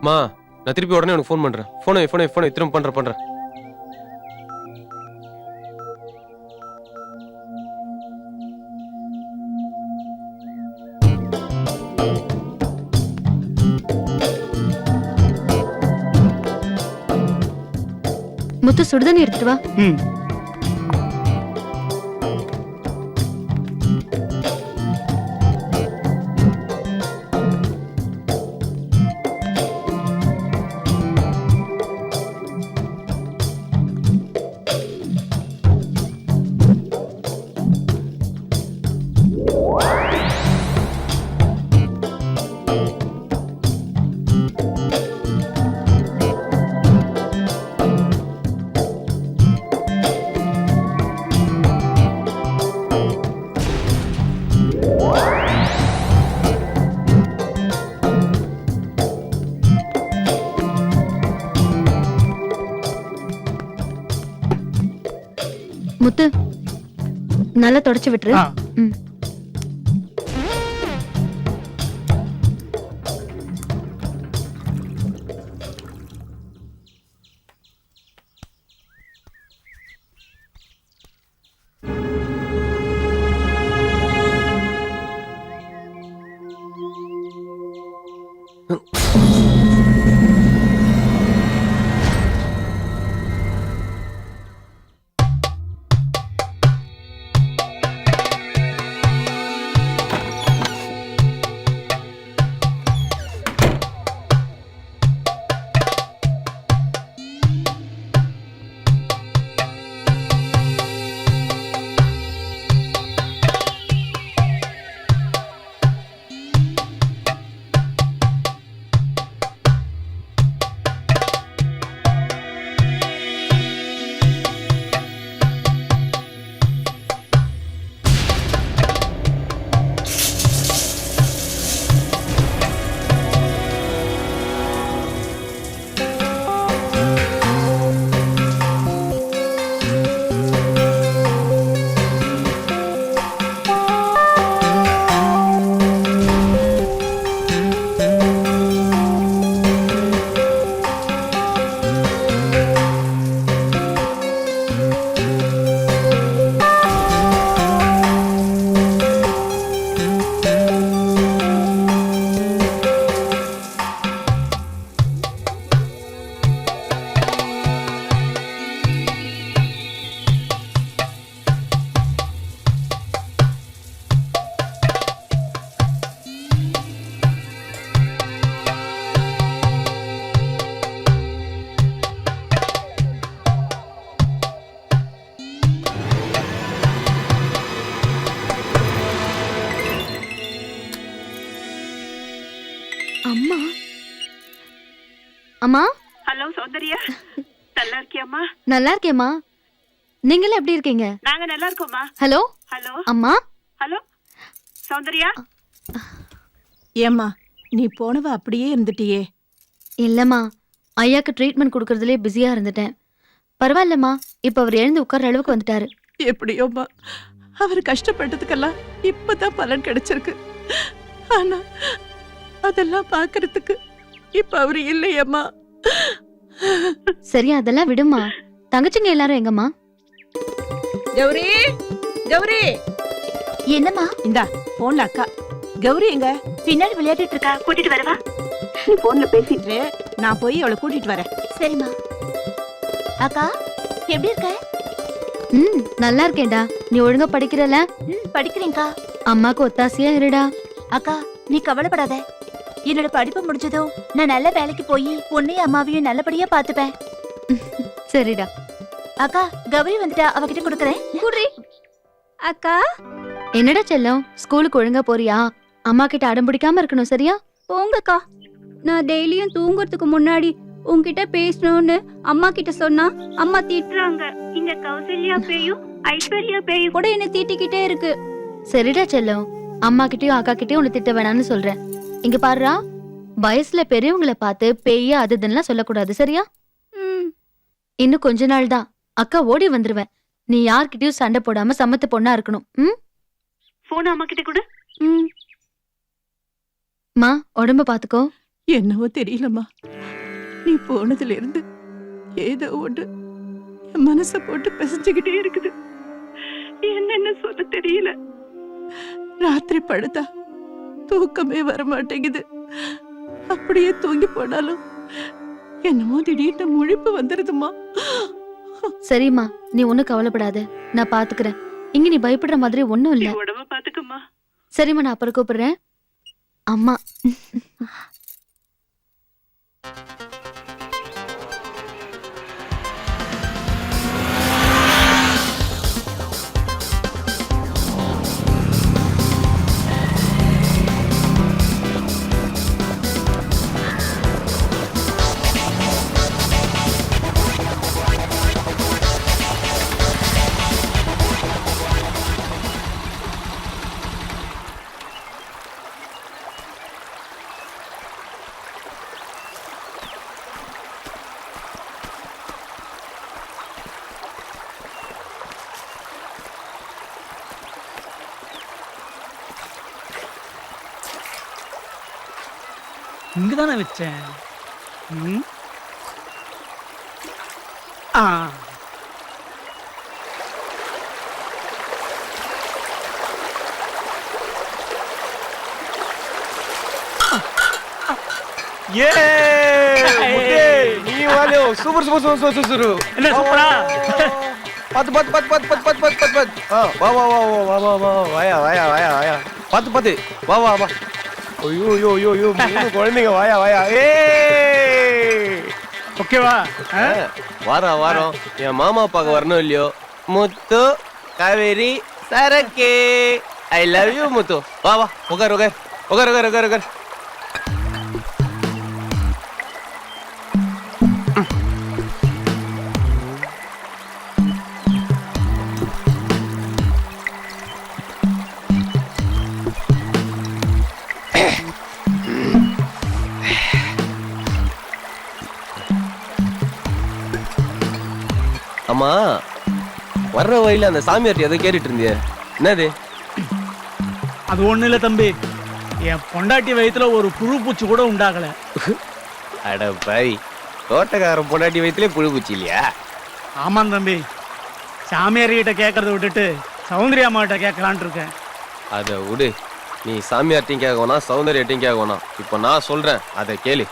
மா, நான் திருப்பி உடனே உனக்கு ஃபோன் பண்றேன். போனை திரும்ப பண்றேன். முத்து, சுடுதண்ணி எடுத்துட்டு வா. முத்து, நல்லா தொடச்சு விட்டுரு. ம். அம்மா அம்மா ஹலோ சௌந்தர்யா நல்லா இருக்கியாம்மா? நல்லா இருக்கேம்மா. நீங்களும் எப்படி இருக்கீங்க? நாங்க நல்லா இருக்கோம்மா. ஹலோ ஹலோ அம்மா. ஹலோ சௌந்தர்யா. ஏம்மா நீ போனவ அப்படியே இருந்துட்டியே. இல்லம்மா, ஐயாக்கு ட்ரீட்மெண்ட் கொடுக்கறதுலே பிஸியா இருந்துட்டேன். பரவாயில்லம்மா, இப்ப அவர் எழுந்து உட்கார்ற அளவுக்கு வந்துட்டாரு. எப்படியோம்மா அவர் கஷ்டப்பட்டதுக்கெல்லாம் இப்பதான் பலன் கிடைச்சிருக்கு. ஆனா அதெல்லாம் பாக்குறதுக்கு இப்ப அவரு இல்லையம்மா. சரி அதெல்லாம் விடுமா. தங்கச்சிங்க எல்லாரும் எங்கம்மா? கௌரி கௌரி. என்னம்மா? இந்தா போன்ல அக்கா. கௌரி எங்க? பின்னாடி விளையாடிட்டு இருக்கா. கூட்டிட்டு வரவா? நீ போன்ல பேசிட்டு நான் போய் அவளை கூட்டிட்டு வரேன். சரிம்மா. அக்கா எப்படி இருக்க? நல்லா இருக்கேன்டா. நீ ஒழுங்கா படிக்கிறல? படிக்கிறேன்க்கா. அம்மாக்கு ஒத்தாசையா இருடா. அக்கா நீ கவலைப்படாத. என்னோட படிப்பு முடிஞ்சதும் நான் நல்ல வேலைக்கு போய் உன்னையும் அம்மாவையும் நல்லபடியா பாத்துப்பேன். சரிடா. அக்கா கௌரி வந்துட்டா, அவகிட்ட கொடுக்கறேன். குடுறி. அக்கா. என்னடா செல்லம், ஸ்கூலுக்கு ஒழுங்கா போறியா? அம்மா கிட்ட அடம் பிடிக்காம இருக்கணும், சரியா? போங்கக்கா. நான் டெய்லியும் தூங்குறதுக்கு முன்னாடி உன்கிட்ட பேசணும்னு அம்மா கிட்ட சொன்னா அம்மா திட்டுறாங்க. இந்த கௌசல்யா பேயும் ஐஸ்வர்யா பேயும் கூட என்ன திட்டிக்கிட்டே இருக்கு. சரிடா செல்லம், அம்மா கிட்டயும் அக்கா கிட்டயும் உன்னை திட்ட வேணாம்னு சொல்றேன். இங்க பாருடா, வயசுல பெரியவங்களை பார்த்து பேய அதுதெல்லாம் சொல்லக்கூடாது, சரியா? இன்னும் கொஞ்ச நாள் தான், அக்கா ஓடி வந்துருவேன். நீ யார்கிட்டயும் சண்டை போடாம சமத்து பொண்ணா இருக்கணும். போன் அம்மா கிட்ட கூட. மா, உடம்ப பாத்துக்கோ. என்னவோ தெரியலம்மா, நீ போனதுல இருந்து ஏதோ ஒன்று என் மனச போட்டு பிசைஞ்சுக்கிட்டே இருக்குது. என்னென்ன சொல்ல தெரியல. ராத்திரி படுத்தா தூக்கமே வர மாட்டேங்குது. அப்படியே தூங்கி போனாலும் என்னமோ திடீர்னு முழிப்பு வந்துருதுமா. சரிம்மா, நீ ஒண்ணும் கவலைப்படாத, நான் பாத்துக்கிறேன். இங்க நீ பயப்படுற மாதிரி ஒண்ணும் இல்ல. உடம்ப பாத்துக்கம்மா. சரிம்மா, நான் அப்புறம் கூப்பிடுறேன். அம்மா. இங்கதானே வச்சேன். நீ வாலோ சூப்பர் சூப்பர் சூப்பர் சூப்பர். என்ன சூப்பரா? பாத்து பாத்து பாத்து பாத்து பாத்து பாத்து பாத்து பாத்து. வா வா வா வா வா வா வாயா வாயா வாயா வாயா. பாத்து பாத்து வா வா வா. ஐயோ ஐயோ ஐயோ ஐயோ, மூணு குழந்தைங்க வாயா வாயா. ஓகேவா? வாரம் வாரம் என் மாமா பார்க்க வரணும் இல்லையோ. முத்து, காவேரி, சரக்கே, ஐ லவ் யூ முத்து. வா வா, உட்கார் உட்கார் உட்கார் உட்கார் உட்கார் உட்கார். அம்மா, வர்ற வழியில அந்த சாமியார்ட்ட எதை கேட்டுட்டு இருந்திய, என்னது? அது ஒண்ணு இல்ல தம்பி, என் பொண்டாட்டி வயித்துல ஒரு புழு பூச்சி கூட உண்டாகல. அட பாய், தோட்டக்காரன் பொண்டாட்டி வயிற்றுலே புழு பூச்சி இல்லையா? ஆமாம் தம்பி, சாமியார் கிட்ட கேட்கறத விட்டுட்டு சௌந்தர்யா அம்மாட்ட கேட்கலான்ட்டு இருக்கேன். அதை விடு, நீ சாமியார்ட்டையும் கேட்க வேணாம், சௌந்தர்யாட்டையும் கேட்க வேணாம். இப்போ நான் சொல்றேன், அதை கேளு.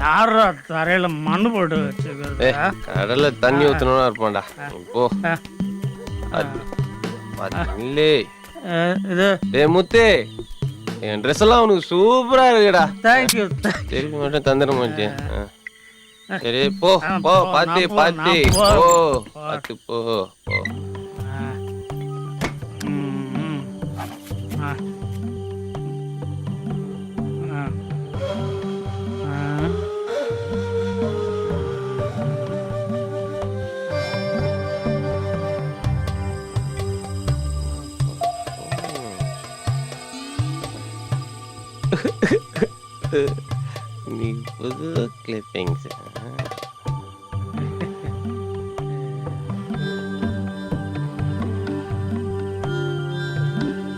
யாரா தரையில மண்ணு போட்டு ஏ வச்சுக்கிறது கடல்ல தண்ணி ஊத்தணும்னா இருப்பான்டா போ இல்லே இது டேய் முத்தே என் ட்ரெஸ் எல்லாம் உனக்கு சூப்பரா இருக்குடா. தேங்க்யூ. சரி மட்டும் தந்துட மாட்டேன். சரி போ போ பாத்து பாத்து போ பாத்து போ போ. நீ புது கிளிப்பிங்ஸ்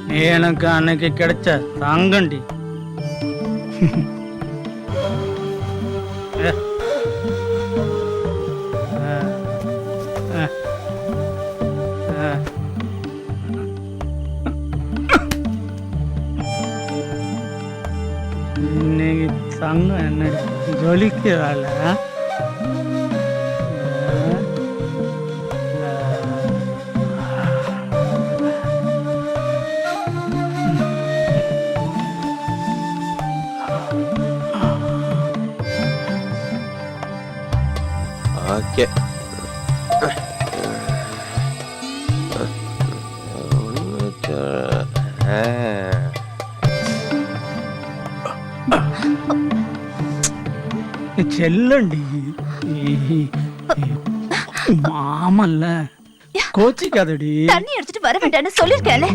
நீ எனக்கு அன்னைக்கு கிடைச்ச தங்கண்டி. இன்னைக்கு தங்கம் என்ன ஜொலிக்கிறாள். ஓகே செல்லண்டி மாமல்ல கோச்சிக்காதடி. தண்ணி எடுத்துட்டு வர வேண்டாம்னு சொல்லிருக்கேன்.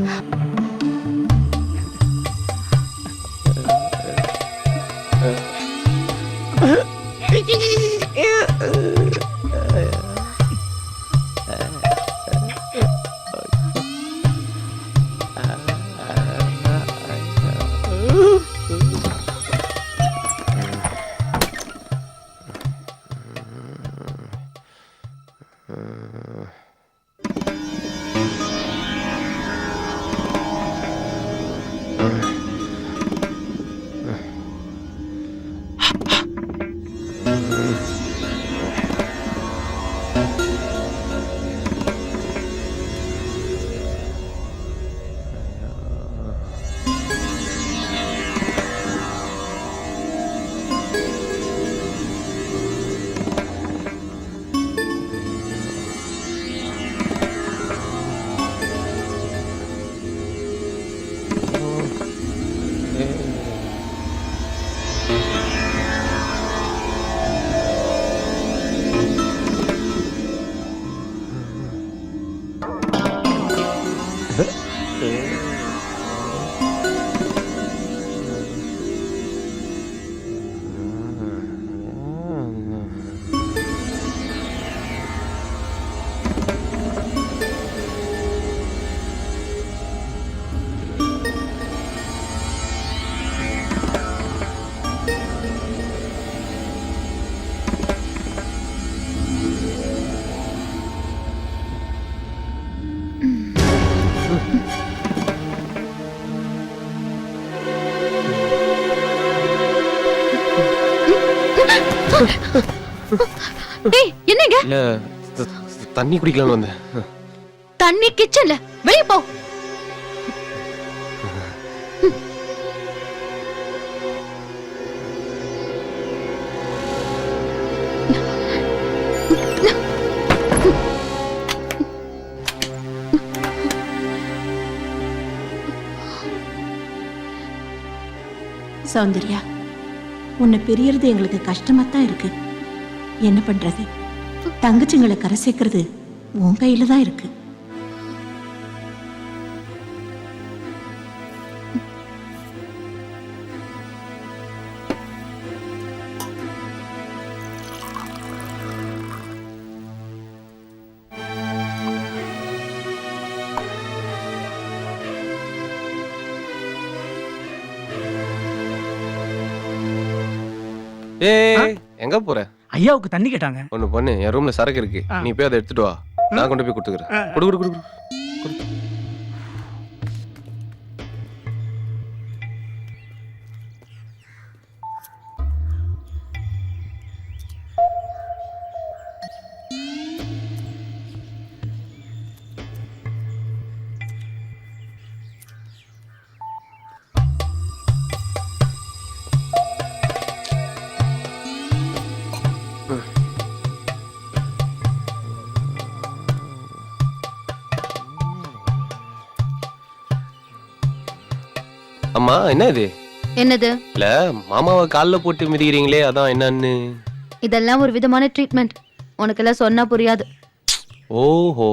என்னங்க? இல்ல தண்ணி குடிக்கலாம்னு வந்தேன். தண்ணி கிச்சன்ல வெளிய போ. சௌந்தர்யா, உன்னை பிரியறது எங்களுக்கு கஷ்டமா தான் இருக்கு. என்ன பண்றது? தங்கச்சிங்களை கரை சேர்க்கறது உன் கையில தான் இருக்கு. ஏய் எங்க போற? ஐயாவுக்கு தண்ணி கேட்டாங்க. ஒண்ணு பண்ணு, என் ரூம்ல சரக்கு இருக்கு, நீ போய் அதை எடுத்துட்டு வா, நான் கொண்டு போய் கொடுத்துக்கிறேன். குடு குடு குடு. ஆமா என்ன இது? என்னது? இல்ல மாமாவை கால்ல போட்டு மிதிக்கிறீங்களே அதான் என்னன்னு. இதெல்லாம் ஒரு விதமான ட்ரீட்மெண்ட். உனக்கெல்லாம் சொன்னா புரியாது. ஓஹோ.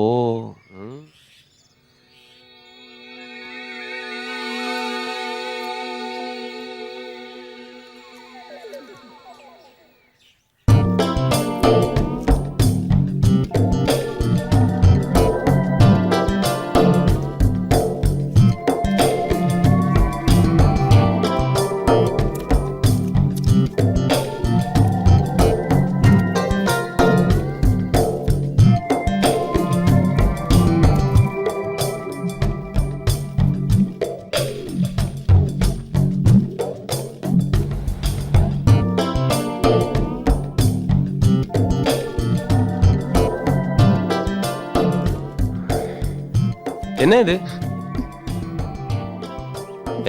என்ன இது?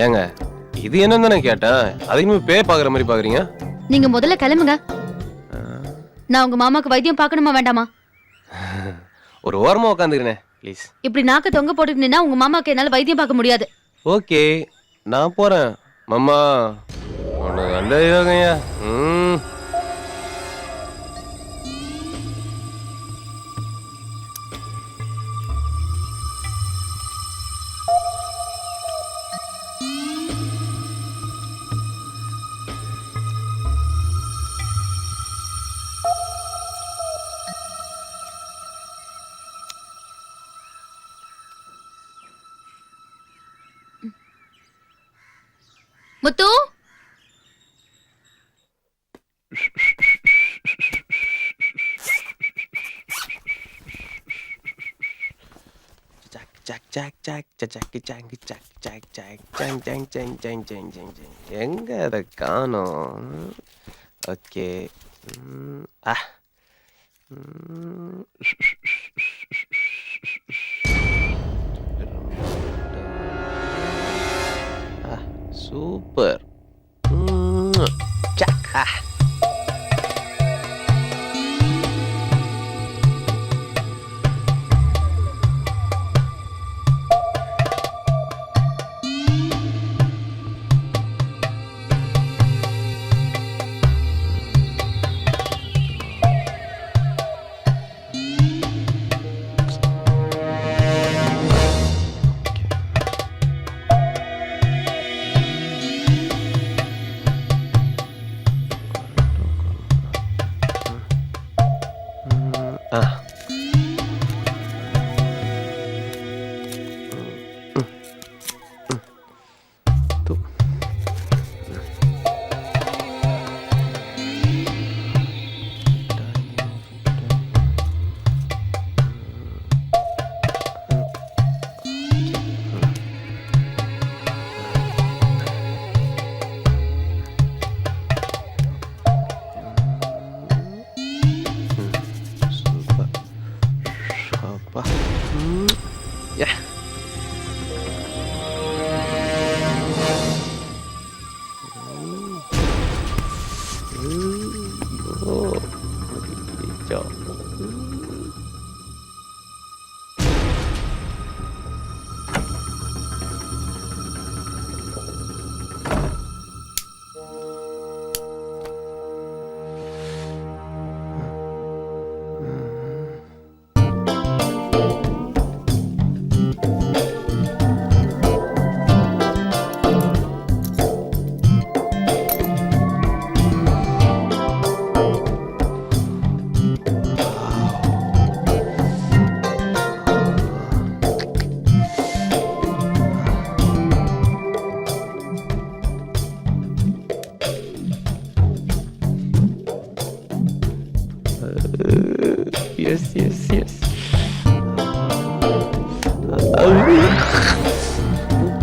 ஏங்க இது என்னன்னு தானே கேட்டேன். அதுக்கு பேய் பாக்குற மாதிரி பாக்குறீங்க. நீங்க முதல்ல கிளம்புங்க. நான் உங்க மாமாக்கு வைத்தியம் பார்க்கணுமா வேண்டாமா? ஒரு ஓரமா உட்காந்துக்கிறேன் ப்ளீஸ். இப்படி நாக்க தொங்க போட்டுட்டு நின்னா உங்க மாமாக்கு என்னால வைத்தியம் பார்க்க முடியாது. ஓகே நான் போறேன். மாமா உனக்கு அந்த யோகையா. முத்து எங்க அதை காணோம். Okay super. yes.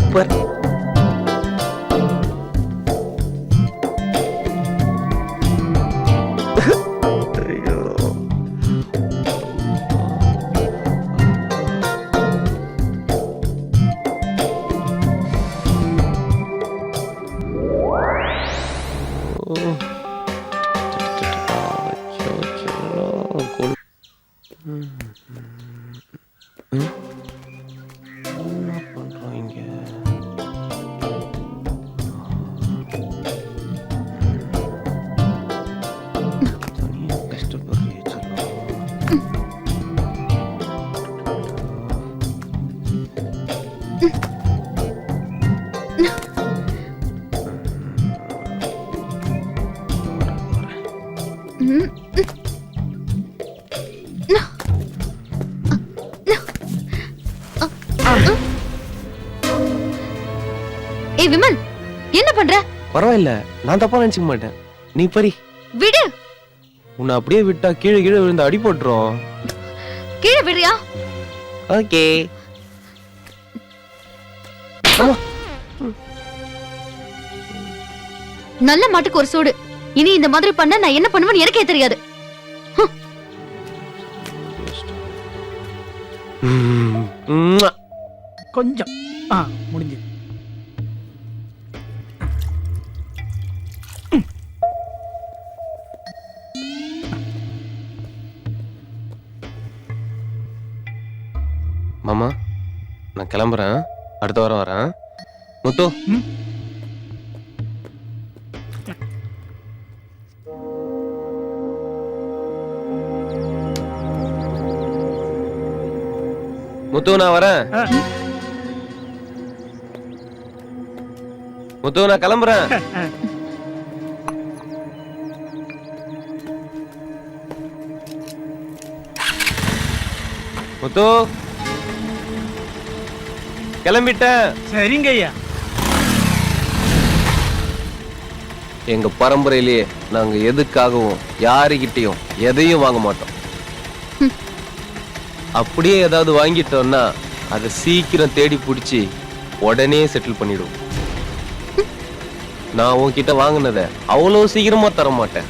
Super. ஏய் விமல், என்ன பண்ற? பரவாயில்ல, நான் தப்பா நினைச்சுக்க மாட்டேன். நீ பரி விடு. உன்னை அப்படியே விட்டா கீழே கீழே விழுந்து அடி போட்டுரும். கீழே விடுறியா? ஓகே. நல்ல மாட்டுக்கு ஒரு சூடு. இனி இந்த மாதிரி பண்ண நான் என்ன பண்ணுவேன்னு எனக்கே தெரியாது. கொஞ்சம் முடிஞ்சு. மாமா, நான் கிளம்புறேன். அடுத்த வாரம் வரேன். முத்து, முத்து நான் வரேன். முத்து நான் கிளம்புறேன். முத்து கிளம்பிட்டேன். சரிங்க ஐயா. எங்க பரம்பரையிலேயே நாங்க எதுக்காகவும் யாருகிட்டையும் எதையும் வாங்க மாட்டோம். அப்படியே ஏதாவது வாங்கிட்டோம்னா அதை சீக்கிரம் தேடி பிடிச்சி உடனே செட்டில் பண்ணிடுவோம். நான் உன்கிட்ட வாங்கினத அவ்வளோ சீக்கிரமா தர மாட்டேன்.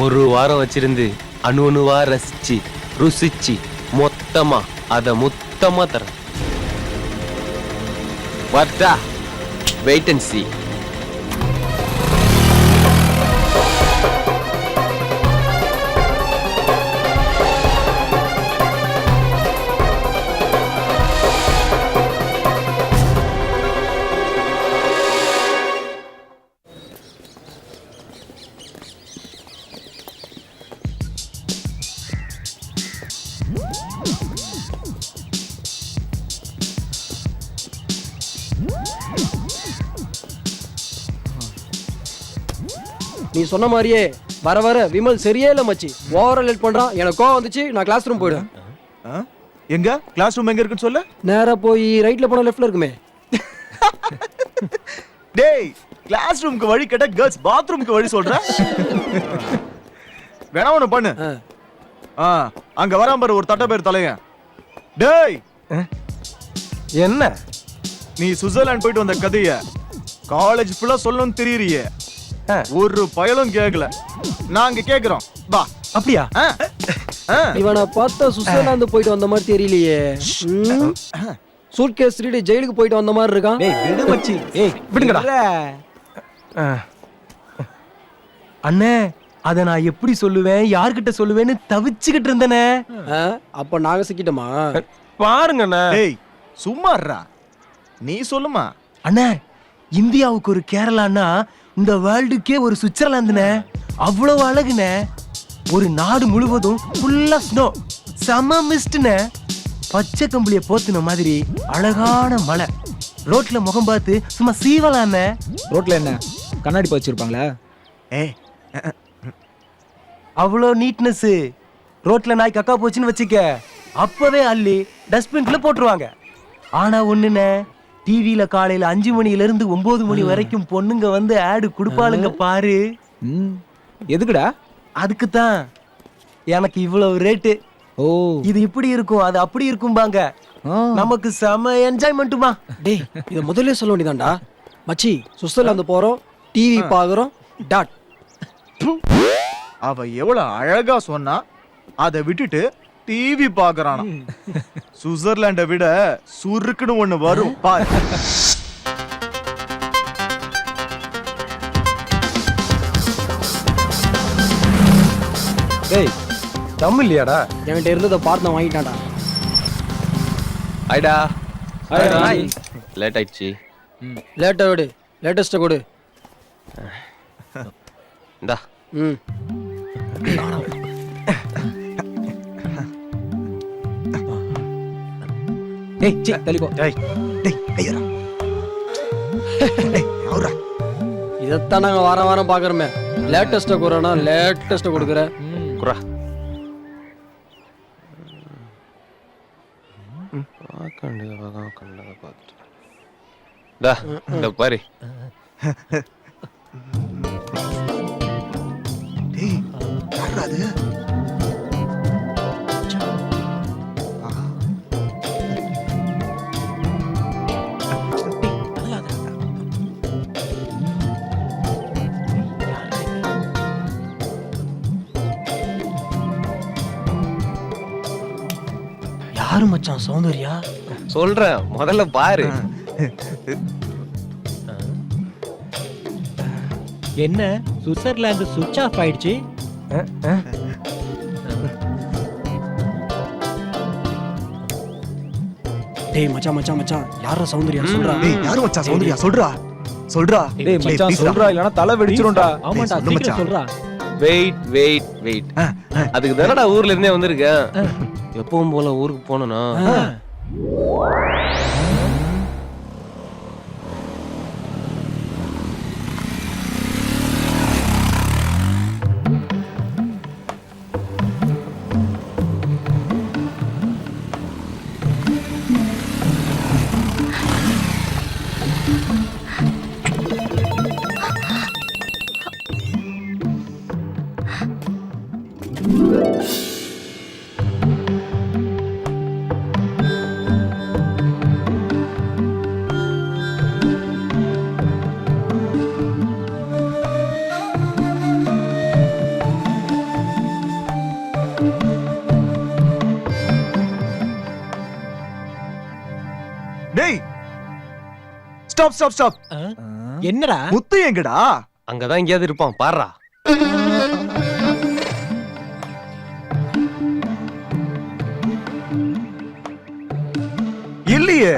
ஒரு வாரம் வச்சிருந்து அணு அணுவா ரசிச்சு ருசிச்சு மொத்தமா அதை மொத்தமா தரேன். வாட்டா, வெயிட் அண்ட் see. நீ சொன்ன மாதிரியே வர வர விமல் சரியே இல்லை மச்சி. ஓவரா லேட் பண்றான். எனக்கு கோவம் வந்துச்சு. நான் கிளாஸ் ரூம் போயிடுவேன். எங்க கிளாஸ் ரூம் எங்க இருக்குன்னு சொல்லு. நேரா போய் ரைட்ல போனா லெஃப்ட்ல இருக்குமே. டேய், கிளாஸ் ரூமுக்கு வழி கேட்டா கேர்ள்ஸ் பாத்ரூமுக்கு வழி சொல்ற. வேணா ஒண்ணு பண்ணு. அங்க வராம பாரு ஒரு தட்ட பேர் தலைய. டேய், என்ன நீ சுவிட்சர்லாந்து போயிட்டு வந்த கதைய காலேஜ் ஃபுல்லா சொல்லணும்னு தெரியறியே. ஒரு பயலும் கேட்கல. நாங்க கேக்குறோம். வா. அப்படியா? இவனை பார்த்தா சுவிட்சர்லாந்து போயிட்டு வந்த மாதிரி தெரியலையே. சூட்கேஸ் திருடி ஜெயிலுக்கு போயிட்டு வந்த மாதிரி இருக்கான். ஏய் விடு மச்சி. ஏய் விடுங்கடா. அண்ணே, அத நான் எப்படி சொல்லுவேன், யார்கிட்ட சொல்லுவேன்னு தவிச்சுக்கிட்டு இருந்தனே. அப்ப நாங்க சிக்கிட்டோமா? பாருங்க அண்ணே. ஏய் சும்மாறா, நீ சொல்லுமா. அண்ணே, இந்தியாவுக்கு ஒரு கேரளான்னா இந்த வேர்ல்டுக்கே ஒரு சுவிட்சர்லாந்துனே. அவ்வளவு அழகுனே. ஒரு நாடு முழுவதும் ஃபுல்லா ஸ்னோ, செம மிஸ்ட்னே. பச்சை கம்பளிய போத்துன மாதிரி அழகான மலை. ரோட்ல முகம் பார்த்து சும்மா சீவலானே. ரோட்ல என்ன கண்ணாடி வச்சிருப்பாங்களா? ஏய், அவ்வளோ நீட்னஸ். ரோட்ல நாய் கக்கா போச்சுன்னு வச்சுக்க, அப்பவே அள்ளி டஸ்ட்பின்ல போட்டுருவாங்க. ஆனா ஒண்ணுனே, டிவியில காலையில 5 மணில இருந்து 9 மணி வரைக்கும் பொண்ணுங்க வந்து ஆடு குடுப்பாளுங்க பாரு. எதுக்குடா? அதுக்குத்தான் எனக்கு இவ்வளவு ரேட்டு. ஓ, இது இப்படி இருக்கும், அது அப்படி இருக்கும்பாங்க. நமக்கு செம என்ஜாய்மெண்ட்டுமா. டேய், இத முதல்ல சொல்ல வேண்டியதான்டா மச்சி. சுவிட்சர்லாந்து போறோம், டிவி பாக்குறோம், டாட். அவ எவ்வளவு அழகா சொன்னா, அதை விட்டுட்டு டிவி பாக்குறானா. சுவிட்சர்லாண்டை விட சுருக்குன்னு ஒண்ணு வரும் பாரு. டேய், தம் இல்லையாடா? என்கிட்ட இருந்ததை பார்த்து வாங்கிட்டான்டா. ஐடா லேட் ஆயிடுச்சு. லேட்டா விடு, லேட்டஸ்ட கொடு. இந்தா. டேய் தள்ளிக்கோ. டேய் கையரா. டேய் அவரா. இத இதைத்தான் நாங்க வாரம் வாரம் பாக்குறோமே. லேட்டஸ்ட குறனா லேட்டஸ்ட கொடுக்குற. குறா இந்த பாரு யாரு மச்சான் சௌந்தர்யா? சொல்றேன் முதல்ல பாரு. என்ன சுவிட்சர்லாந்து சுவிட்ச் ஆஃப் ஆயிடுச்சு? டேய் மச்சான் மச்சான் மச்சான் யாரா சௌந்தர்யா சொல்றா? டேய் யாரு மச்சான் சௌந்தர்யா? சொல்றா. டேய் மச்சான் சொல்றா, இல்லனா தலை வெடிச்சிரும்டா. ஆமாடா சீக்கிரம் சொல்றா. வெயிட் அதுக்கு தானடா ஊர்ல இருந்தே வந்திருக்கேன். எப்பவும் போல ஊருக்கு போனா டேய் ஸ்டாப். என்னடா முத்து எங்கடா? அங்கதான் எங்கேயாவது இருப்பான் பாருடா. இல்லையே.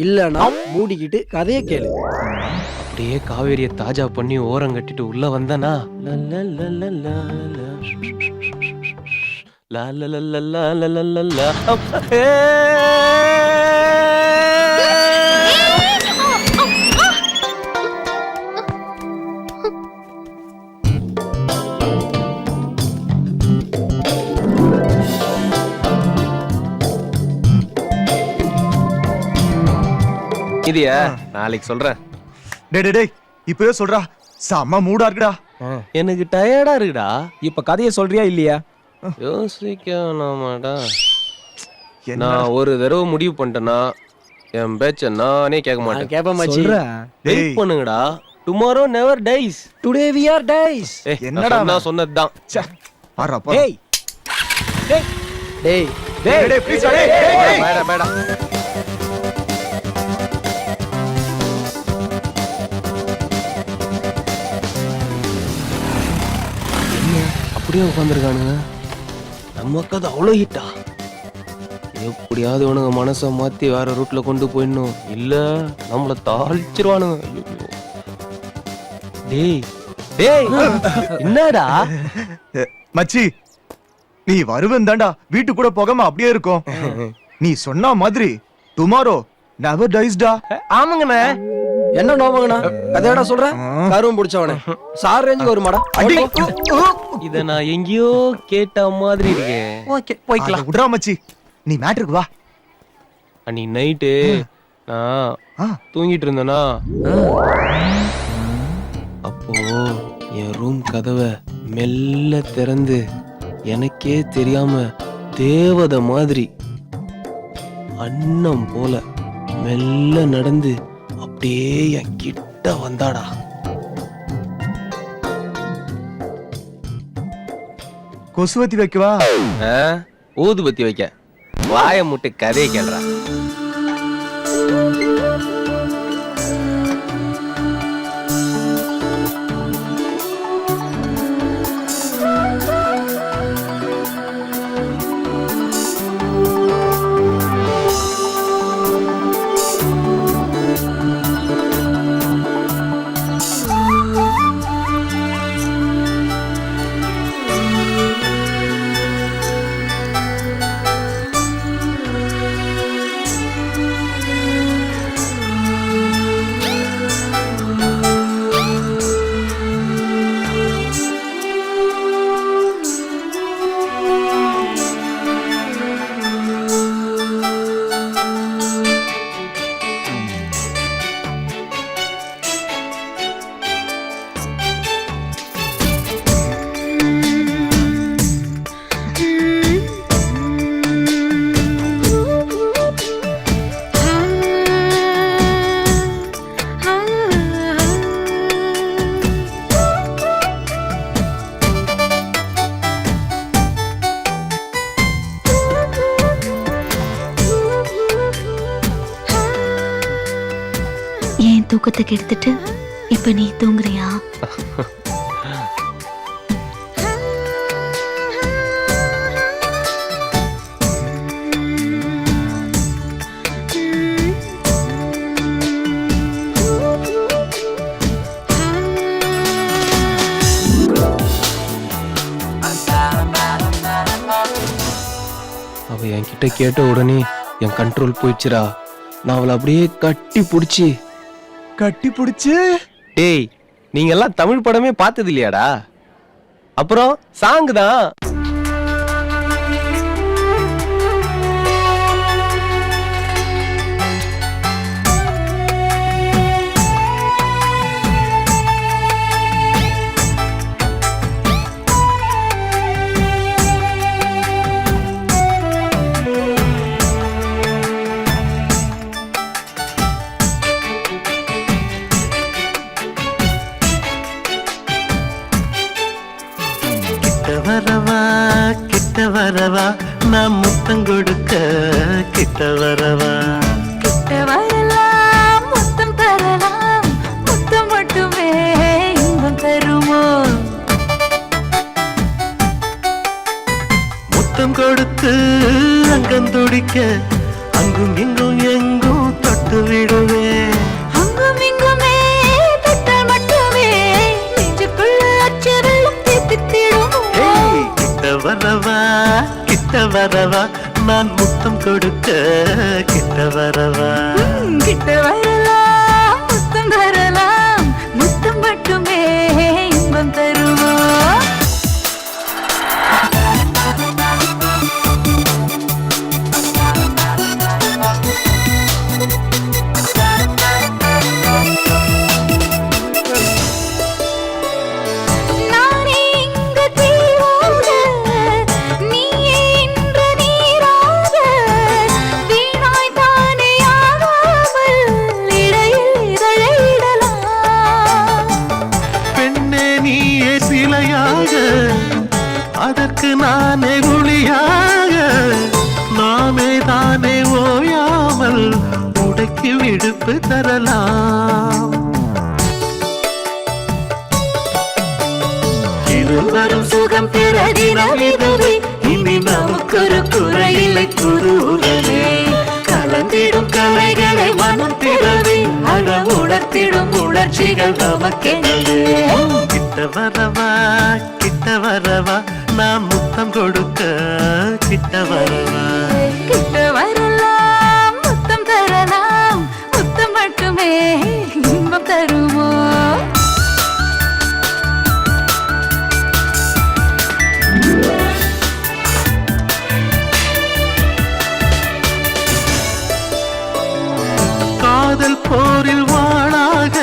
இல்லனா மூடிக்கிட்டு கதையை கேளு. அப்படியே காவேரியை தாஜா பண்ணி ஓரம் கட்டிட்டு உள்ள வந்தனா இதையா நாளைக்கு சொல்றேன். டேய் இப்பவே சொல்றா. செம்ம மூடா இருக்குடா. எனக்கு டயர்டா இருக்குடா. இப்ப கதையை சொல்றியா இல்லையா? யோசிக்கணுமாடா. நான் ஒரு தடவை முடிவு பண்ணிட்டேன்னா என் பேச்ச நானே கேட்க மாட்டேன். கேப்ப மச்சி. வெயிட் பண்ணுங்கடா. Tomorrow never dies. Today we are dies. என்னடா நான் சொன்னதுதான். பாறா. டேய் ப்ளீஸ் மேடா அப்படியே உட்காந்துருக்கானுங்க. நம்ம கதை அவ்வளோ ஹிட்டா? எப்படியாவது இவனுங்க மனசை மாத்தி வேற ரூட்ல கொண்டு போயிடணும். இல்ல நம்மள தாளிச்சிருவானுங்க. டேய் என்னடா மச்சி, நீ வருவன் தாண்டா. வீட்டு கூட போகாம அப்படியே இருக்கும். நீ சொன்ன மாதிரி டுமாரோ நெவர் டைஸ்டா. ஆமாங்கண்ணே. என்ன நோமங்கண்ணா கதையடா சொல்ற? கருவம் பிடிச்சவனே சார் ரேஞ்சுக்கு ஒரு மாடா. இத நான் எங்கேயோ கேட்ட மாதிரி இருக்கே. ஓகே போய்க்கலாம். விடுறா மச்சி, நீ மேட்ருக்கு வா. அன்னைக்கு நைட்டு நான் தூங்கிட்டு இருந்தேனா, அப்போ என் ரூம் கதவை மெல்ல திறந்து எனக்கே தெரியாம தேவதை மாதிரி அன்னம் போல மெல்ல நடந்து அப்படியே என் கிட்ட வந்தாடா. கொசுவத்தி வைக்கவா? ஊதுபத்தி வைக்க. வாய முட்டு கதையை கேள்றா. தூக்கத்துக்கு எடுத்துட்டு இப்ப நீ தூங்குறியா? அவ என்கிட்ட கேட்ட உடனே என் கண்ட்ரோல் போயிடுச்சுடா. நான் அவளை அப்படியே கட்டி புடிச்சு டேய், நீங்க எல்லாம் தமிழ் படமே பார்த்தது இல்லையாடா? அப்புறம் சாங் தான். கிட்ட வரவா நான் முத்தம் கொடுக்க கிட்ட வரவா கிட்ட வரலாம் முத்தம் தரலாம் முத்தம் மட்டுமே இன்பம் தருமோ முத்தம் கொடுத்து அங்கம் துடிக்க அங்கும் இங்கும் எங்கும் தொட்டு விடுவேன் அங்கும் இங்குமே தொட்டால் மட்டுமே நெஞ்சுக்குள்ள அச்சரெல்லாம் தீர்த்திடுமோ கிட்ட வரவா நான் முத்தம் கொடுக்க கிட்ட வரவா கிட்ட வரலாம் முத்தம் தரலாம் முத்தம் மட்டுமே இன்பம் தருமோ அதற்கு நானே குழியாக நாமே தானே ஓயாமல் உடைக்கு விடுப்பு தரலாம் இது வரும் சுகம் பிறதினம் இதுவே இனி நமக்கொரு குறையில்லை குருவே கலந்திடும் கலைகளை மனம் திறவே அழ உணர்த்திடும் உணர்ச்சிகள் நமக்கெனவே கிட்ட வரவா நான் முத்தம் கொடுக்க கிட்ட வரவா கிட்ட வரலாம் முத்தம் தரலாம் முத்தம் மட்டுமே இன்பம் தருமோ காதல் போரில் வாழாக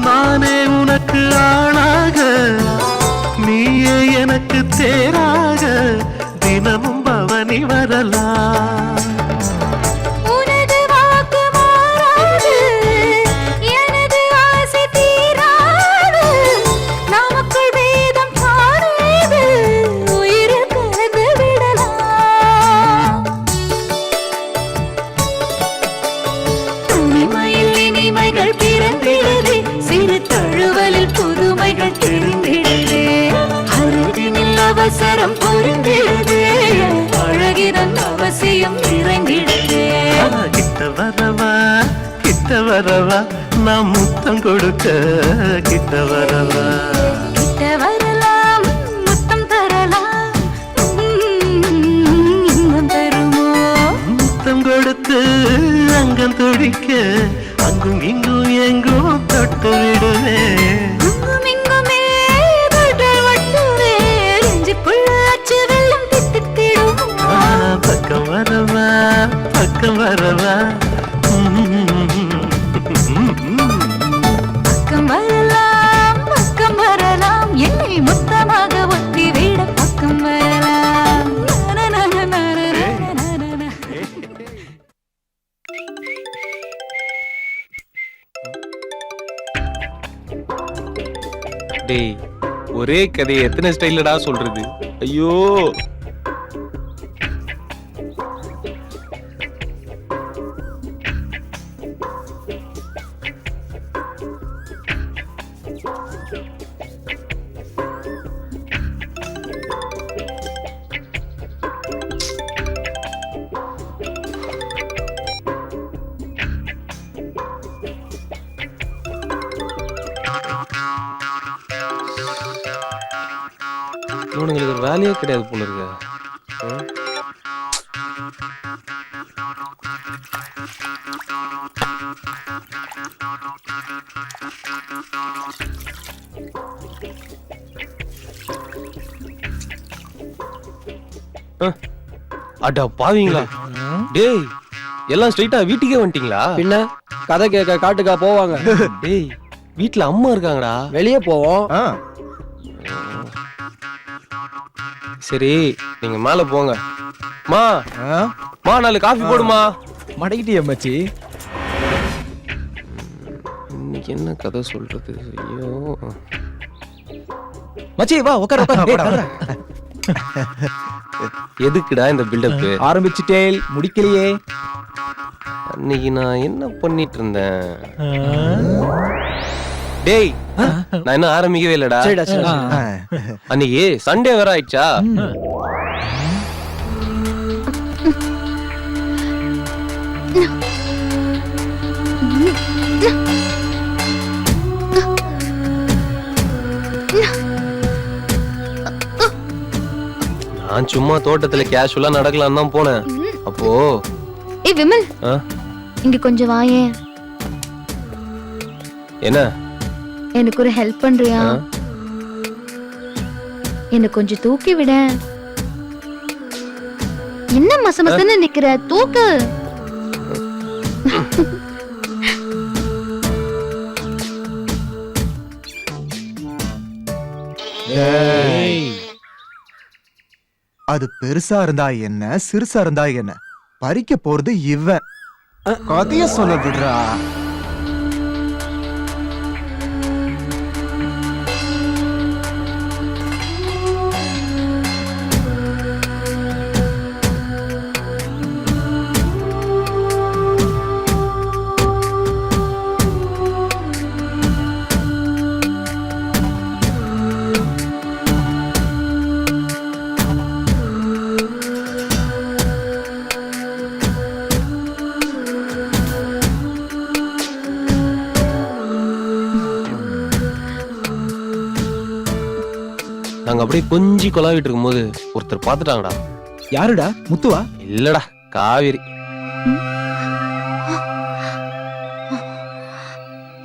நானே உனக்கு ஆளாக நீயே எனக்கு தேராக தினமும் பவனி வரலாம் உனது வாக்கு மாறாது எனது ஆசை தீராது நமக்குள் வேதம் காணாது உயிரில் கலந்து விடலாம் தனிமையில் இனிமைகள் பிறந்திடுதே சிறு தழுவலில் புதுமைகள் தெரிந்திடுதே அருகினில் அவசரம் புரிந்திடுதே அழகிதன் அவசியம் நிறைந்திடுதே கிட்ட வரவா நான் முத்தம் கொடுக்க கிட்ட வரவா கிட்ட வரலாம் முத்தம் தரலாம் இன்பம் தருமோ முத்தம் கொடுத்து அங்கம் துடிக்க அங்கும் இங்கும் எங்கும் தொட்டு விடுவேன் அங்கும் இங்குமே தொட்டால் மட்டுமே நெஞ்சுக்குள்ள அச்சு வெள்ளம் தித்தித்திடுமோ பக்கம் வரவா பக்கம் வரவா பக்கம் வரலாம் என்னை மொத்தமாக ஒத்தி விட பக்கம் வரலாம் டேய், ஒரே கதையை எத்தனை ஸ்டைலடா சொல்றது? ஐயோ, இவனுங்களுக்கு ஒரு வேலையே கிடையாது போல இருக்கு. அடா பாவீங்களா டேய், எல்லாம் ஸ்ட்ரைட்டா வீட்டுக்கே வந்துட்டீங்களா? பின்ன கதை கேட்க காட்டுக்கா போவாங்க. டேய், வீட்ல அம்மா இருக்காங்கடா. வெளியே போவோம். சரி, நீங்க மேல போங்க. மா மா 4 காஃபி போடுமா. மடக்கிட்டியா மச்சி? இன்னைக்கு என்ன கதை சொல்றது? ஐயோ மச்சி வா உட்கார உட்கார. எதுக்குடா இந்த பில்டப்? ஆரம்பிச்சிட்டேல் முடிக்கலையே. அன்னைக்கு நான் என்ன பண்ணிட்டு இருந்தேன்? டேய், நான் என்ன ஆரம்பிக்கவே இல்லடா. அன்னைக்கு சண்டே வேற ஆயிடுச்சா? நான் சும்மா தோட்டத்துல கேஷுவலா நடக்கலாம் தான் போனேன். அப்போ ஏய் விமல், இங்க கொஞ்சம் வாயேன். என்ன? எனக்கு ஒரு ஹெல்ப் பண்றியா? என்ன கொஞ்சம் தூக்கி விட. என்ன மசமசன்னு நிக்கிற? தூக்கு. அது பெருசா இருந்தா என்ன, சிறுசா இருந்தா என்ன, பறிக்க போறது இவன். கதைய சொல்ல விடுறா. நாங்க அப்படியே கொஞ்சி கொலாவிட்டு இருக்கும்போது ஒருத்தர் பாத்துட்டாங்கடா. யாருடா? முத்துவா? இல்லடா, காவேரி.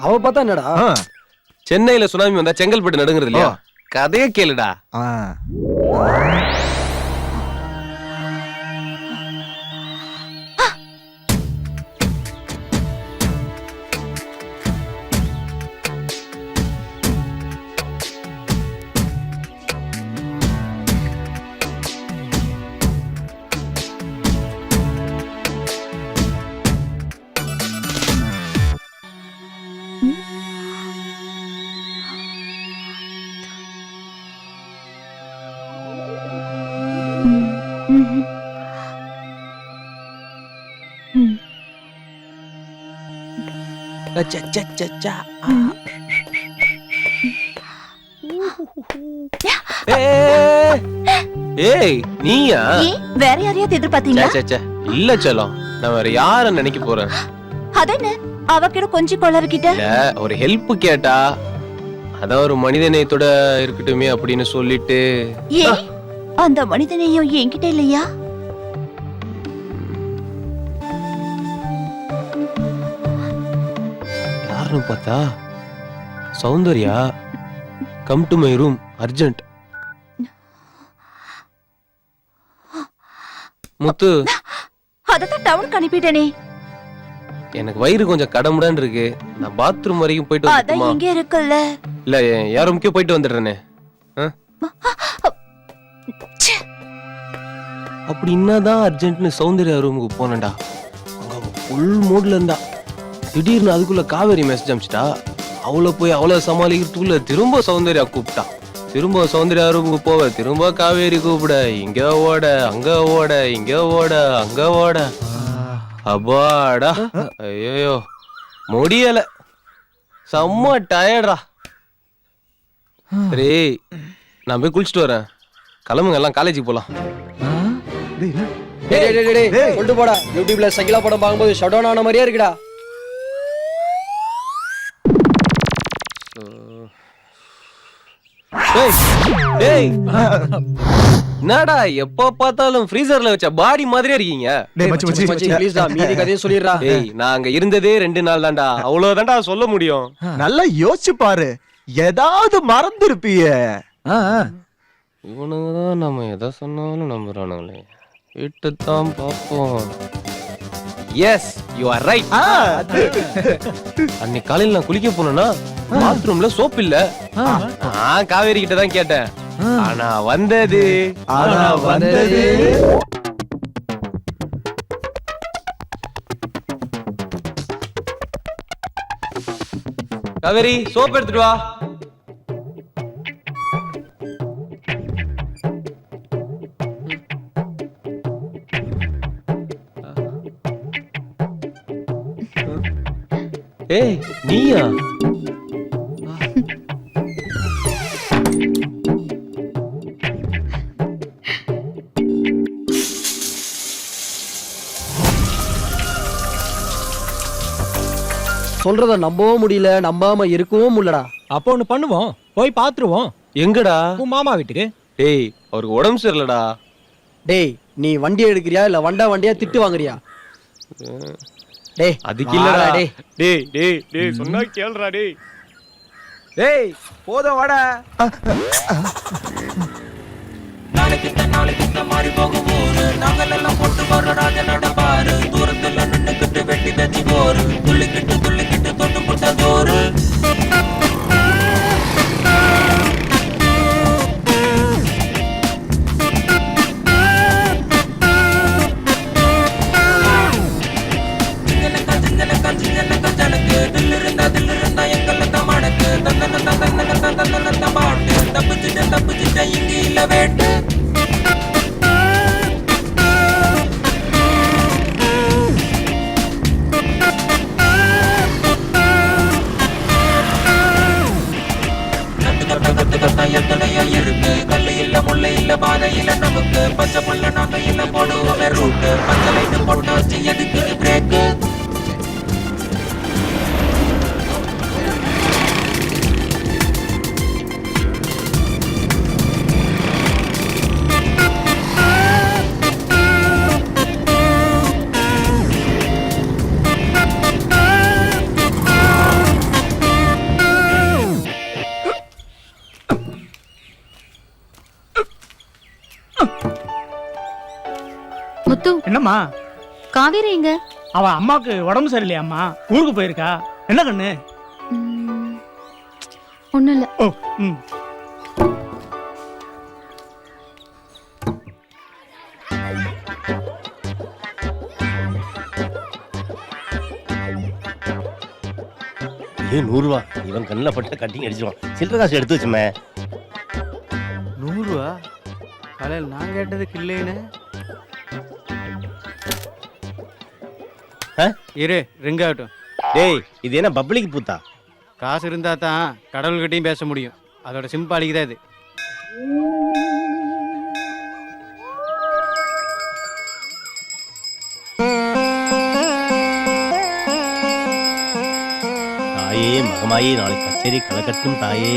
அவ பார்த்தா என்னடா? சென்னையில சுனாமி வந்தா செங்கல்பட்டு நடுங்கிறது இல்லையா? கதையே கேளுடா. ஏய், நீயா? வேற யாரையாவது எதிர்பார்த்தீங்களா? இல்ல செல்லம், நான் வேற யார நினைக்க போறேன்? அதென்ன அவகிட்ட கொஞ்சம் கொள்ளர்கிட்ட இல்ல, ஒரு ஹெல்ப் கேட்டா அதான் ஒரு மனிதநேயத்தோட இருக்கட்டுமே அப்படின்னு சொல்லிட்டு. ஏன் அந்த மனிதனையும் என்கிட்ட இல்லையா? யாருன்னு பார்த்தா Soundarya. Come to my room urgent. Muthu, அதத்தான் டவுனுக்கு அனுப்பிட்டேனே. எனக்கு வயிறு கொஞ்சம் கடமுடன் இருக்கு. நான் பாத்ரூம் வரைக்கும் போயிட்டு அதான் இங்க இருக்குல்ல. இல்ல, யார் ரூமுக்கே போயிட்டு வந்துடுறேனே. அப்படி என்னதான் அர்ஜென்ட்னு சௌந்தர்யா ரூமுக்கு போனேன்டா. அங்க ஃபுல் மூட்ல இருந்தா. திடீர்னு அதுக்குள்ள காவேரி மெசேஜ் அனுப்பிச்சிட்டா. அவளை போய் அவளை சமாளிக்கிறதுக்குள்ள திரும்ப சௌந்தர்யா கூப்பிட்டா. திரும்ப சௌந்தர்யா ரூமுக்கு போவ, திரும்ப காவேரி கூப்பிட. இங்க ஓட, அங்க ஓட, இங்க ஓட, அங்க ஓட. அப்பாடா, ஐயோ முடியல. செம்ம டயர்டா. சரி நான் போய் குளிச்சுட்டு வரேன். கிளம்புங்க எல்லாம் காலேஜுக்கு போலாம். கொண்டு போடா. யூடியூப்ல சகிலா படம் பார்க்கும்போது ஷட் டவுன் ஆன மாதிரியே இருக்குடா. டேய் என்னடா எப்ப பார்த்தாலும் ஃப்ரீசர்ல வச்ச பாடி மாதிரியே இருக்கீங்க. ப்ளீஸ் டா, மீதி கதையை சொல்லிடுறா. டேய் நான் அங்க இருந்ததே 2 நாள் தான்டா, அவ்வளவுதான்டா சொல்ல முடியும். நல்லா யோசிச்சு பாரு, ஏதாவது மறந்துருப்பிய. இவனுங்க தான் நம்ம எதை சொன்னாலும் நம்புறானுங்களே. விட்டுத்தான் பார்ப்போம். Yes you are right. அன்னைக்கு காலையில் நான் குளிக்க போனேன்னா பாத்ரூம்ல சோப் இல்ல. நான் காவேரி கிட்ட தான் கேட்டேன். ஆனா வந்தது காவேரி சோப் எடுத்துட்டு வா. ஏய் நீயா? சொல்றத நம்பவும் முடியல, நம்பாம இருக்கவும் முடியலடா. அப்போ ஒண்ணு பண்ணுவோம், போய் பாத்துருவோம். எங்கடா? உன் மாமா வீட்டுக்கு. டேய் அவருக்கு உடம்பு சரியில்லடா. டேய் நீ வண்டி எடுக்கிறியா இல்ல வண்டியா திட்டு வாங்குறியா? டேய் அதுக்கு இல்லடா. டேய் டேய் டேய் சொன்னா கேளுடா. டேய் டேய் போதும் வாடா. நாளைக்கு மாறி போகும் ஊரு, நாங்கள் எல்லாம் போட்டு வர ராஜனோட பாரு. தூரத்துல நின்னுக்கிட்டு வெட்டி தச்சு போரு, துள்ளிக்கிட்டு தொட்டு புட்ட தோறு. ஜனக்கு தில்லு இருந்தா எங்களுக்கு மடக்கு. தந்தன பாட்டு தப்புச்சிட்ட இங்க இல்ல வேட்டு. எத்தனையோ இருக்கு, கல்லு இல்ல முள்ளு இல்ல பாதை இல்ல நமக்கு. பச்சை புள்ள நாங்க இல்ல போடுவோமே ரூட்டு. பச்சை லைட்டு போட்டு வச்சு எதுக்கு பிரேக்கு. முத்து என்னம்மா? காவேரி எங்க? அவ அம்மாக்கு உடம்பு சரியில்லையாம்மா, ஊருக்கு போயிருக்கா. என்ன கண்ணு? ஒண்ணும் இல்ல. ஓ ம். ஏன் 100 ரூபா? இவன் கண்ணில் பட்ட கட்டிங் அடிச்சிருவான். சில்லற காசு எடுத்து வச்சுமே. 100 ரூபா? காலையில் நான் கேட்டதுக்கு இல்லைன்னு. இரு ரிங் ஆகட்டும். டேய் இது என்ன பப்ளிக் பூத்தா? காசு இருந்தா தான் கடவுள்கிட்டையும் பேச முடியும். அதோட சிம்பாலிக்கு தான் இது. தாயே மகமாயே நாளைக்கு கச்சேரி கலக்கட்டும் தாயே.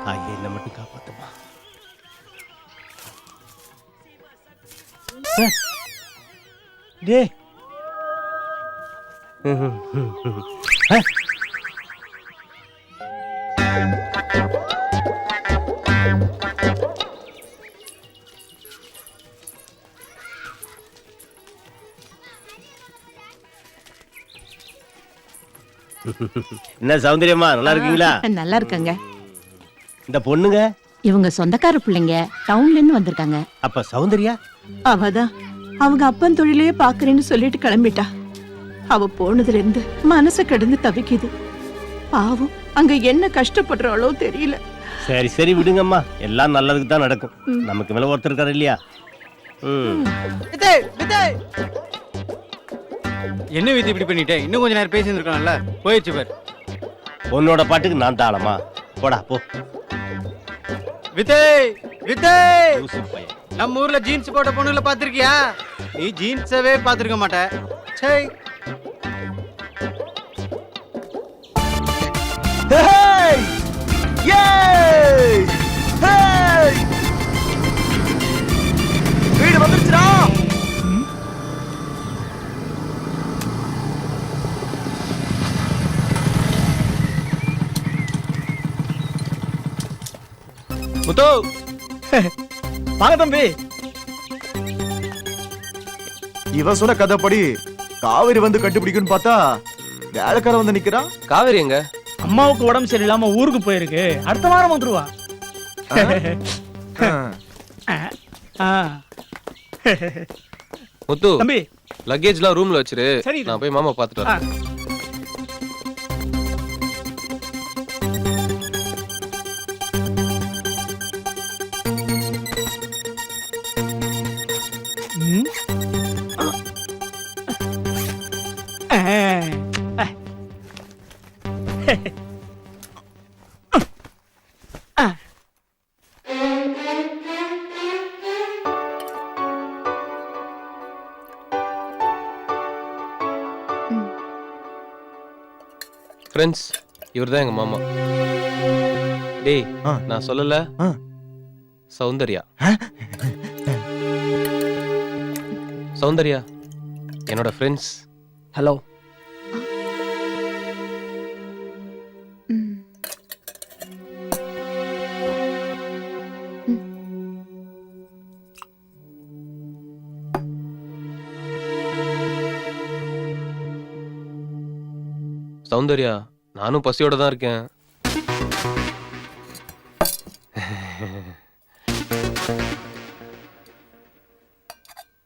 தாயே என்ன மட்டும் காப்பாத்துமா. டேய் என்ன சௌந்தரியமா நல்லா இருக்கீங்களா? நல்லா இருக்காங்க. இந்த பொண்ணுங்க இவங்க சொந்தக்கார பிள்ளைங்க, டவுன்ல இருந்து வந்திருக்காங்க. அப்ப சௌந்தர்யா அவதான் அவங்க அப்பன் தொழிலே பாக்குறேன்னு சொல்லிட்டு கிளம்பிட்டா. அவ போனதுல இருந்து மனசு கடந்து தவிக்குது. பாவம் அங்க என்ன கஷ்டப்படுறாளோ தெரியல. சரி சரி விடுங்கம்மா, எல்லாம் நல்லதுக்கு தான் நடக்கும். நமக்கு மேல ஒருத்தர் இருக்காரு இல்லையா? என்ன வித்து இப்படி பண்ணிட்டேன்? இன்னும் கொஞ்ச நேரம் பேசி இருக்கான்ல, போயிடுச்சு பார். உன்னோட பாட்டுக்கு நான் தாளமா? போடா போ. விஜய் விஜய், லூசு பையன். நம்ம ஊர்ல ஜீன்ஸ் போட்ட பொண்ணுல பாத்திருக்கியா? நீ ஜீன்ஸவே பாத்திருக்க மாட்ட. சே Hey! Yay! Hey! வீடு வந்துருச்சுடா. முத்து வாங்க தம்பி. இவன் சொன்ன கதைப்படி காவிரி வந்து கண்டுபிடிக்குன்னு பார்த்தா வேலைக்கார வந்து நிக்கிறான். காவேரி எங்க? அம்மாவுக்கு உடம்பு சரியில்லாம ஊருக்கு போயிருக்கு, அடுத்த வாரம் வந்துருவா. முத்து தம்பி லக்கேஜ்லாம் ரூம்ல வச்சிரு, சரி. நான் போய் மாமா பாத்துட்டு வரேன். ஃப்ரெண்ட்ஸ், இவர்தான் எங்க மாமா. டேய், நான் சொல்லல, சௌந்தர்யா. சௌந்தர்யா என்னோட ஃப்ரெண்ட்ஸ். ஹலோ. சௌந்தர்யா, நானும் பசியோட தான் இருக்கேன்.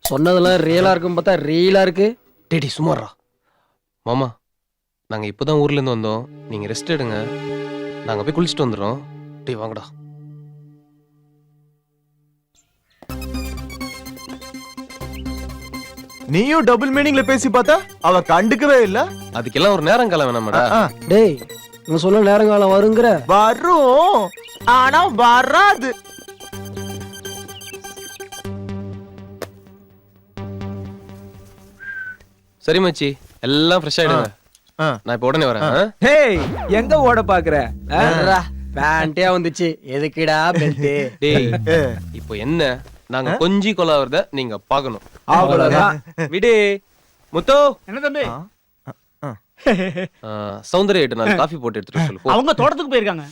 சொன்னதெல்லாம் ரியலா இருக்கும் பார்த்தா ரியலா இருக்கு. டேடி சுமாரா. மாமா, நாங்க இப்போதான் ஊர்ல இருந்து வந்தோம், நீங்க ரெஸ்ட் எடுங்க, நாங்க போய் குளிச்சுட்டு வந்துடுறோம். டேய் வாங்கடா. நீயும் டபுள் மீனிங்ல பேசி பார்த்தா அவ கண்டுக்கவே இல்ல. அதுக்கெல்லாம் ஒரு நேரம் காலம் வேணாமாடா? டேய், இவங்க சொன்ன நேரங்காலம் வருங்கிற? வரும், ஆனா வராது. சரி மச்சி, எல்லாம் ஃப்ரெஷ் ஆயிடுங்க. நான் இப்ப உடனே வரேன். ஹேய், எங்க ஓட பாக்குற? பேண்டே வந்துச்சு, எதுக்குடா பெல்ட்? டேய், இப்போ என்ன, நாங்க கொஞ்சி கொலாவறத நீங்க பாக்கணும். அவ்வளவுதான். விடு. முத்து, என்ன தம்பி? சௌந்தர்யா கிட்ட நான் காஃபி போட்டு எடுத்துட்டு சொல்லு. போ. அவங்க தோட்டத்துக்கு போயிருக்காங்க.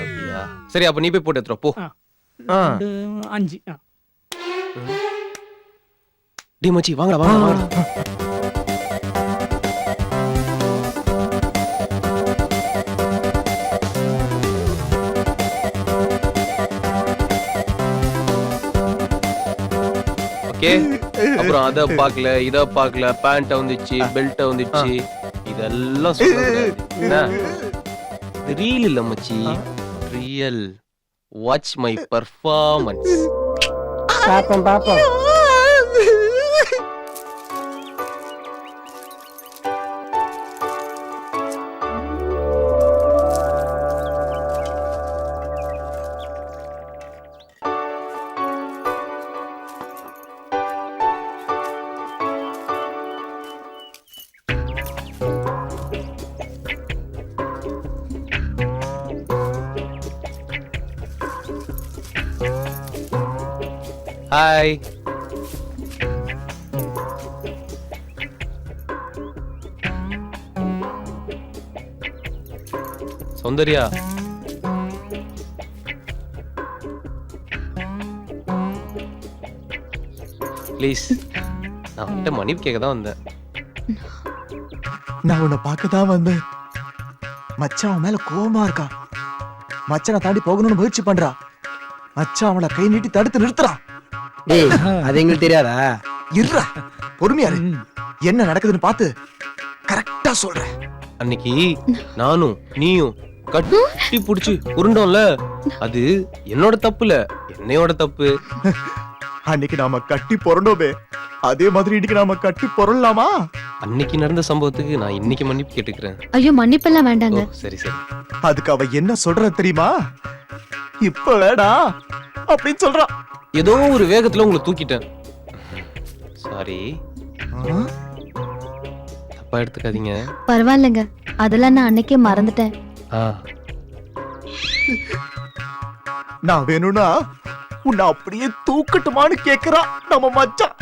அப்படியா? சரி, அப்ப நீ போய் போட்டு எடுத்துரு போ. 5. டி மச்சி, வாங்கடா வாங்கடா வாங்கடா. ஓகே, அப்புறம் அத பாக்கல, இத பாக்கல, பேண்ட் வந்துச்சு, பெல்ட் வந்துச்சு, இதெல்லாம் சொல்றது என்ன? ரீல் இல்ல மச்சி, ரியல். Watch my performance. பாப்போம் பாப்போம். ஹாய். சௌந்தர்யா, ப்ளீஸ், நான் உன்கிட்ட மன்னிப்பு கேட்க தான் வந்தேன். நான் உன்னை பார்க்க தான் வந்தேன். மச்சான் அவன் மேல கோவமா இருக்கான். மச்சானை தாண்டி போகணும்னு முயற்சி பண்றா. மச்சான் அவளை கை நீட்டி தடுத்து நிறுத்துறான். டேய், அது எங்களுக்கு தெரியாதா? இருடா, பொறுமையா இரு. என்ன நடக்குதுன்னு பார்த்து கரெக்டா சொல்றேன். அன்னைக்கு நானும் நீயும் கட்டி புடிச்சு உருண்டோம்ல அது என்னோட தப்புல என்னையோட தப்பு. அன்னைக்கு நாம கட்டி பொறண்டோமே அதே மாதிரி இன்னைக்கு நாம கட்டி பொறலாமா? அன்னைக்கு நடந்த சம்பவத்துக்கு நான் இன்னைக்கு மன்னிப்பு கேட்டுக்கிறேன். ஐயோ மன்னிப்பெல்லாம் வேண்டாங்க. சரி சரி. அதுக்கு அவ என்ன சொல்ற தெரியுமா? இப்ப வேடா அப்படின்னு சொல்றா. ஏதோ ஒரு வேகத்துல உங்களை தூக்கிட்டேன். சாரி. தப்பா எடுத்துக்காதீங்க. பரவாயில்லைங்க, அதெல்லாம் நான் அன்னைக்கே மறந்துட்டேன். நான் வேணும்னா உன்னை அப்படியே தூக்கட்டுமான்னு கேக்குறா நம்ம மச்சான்.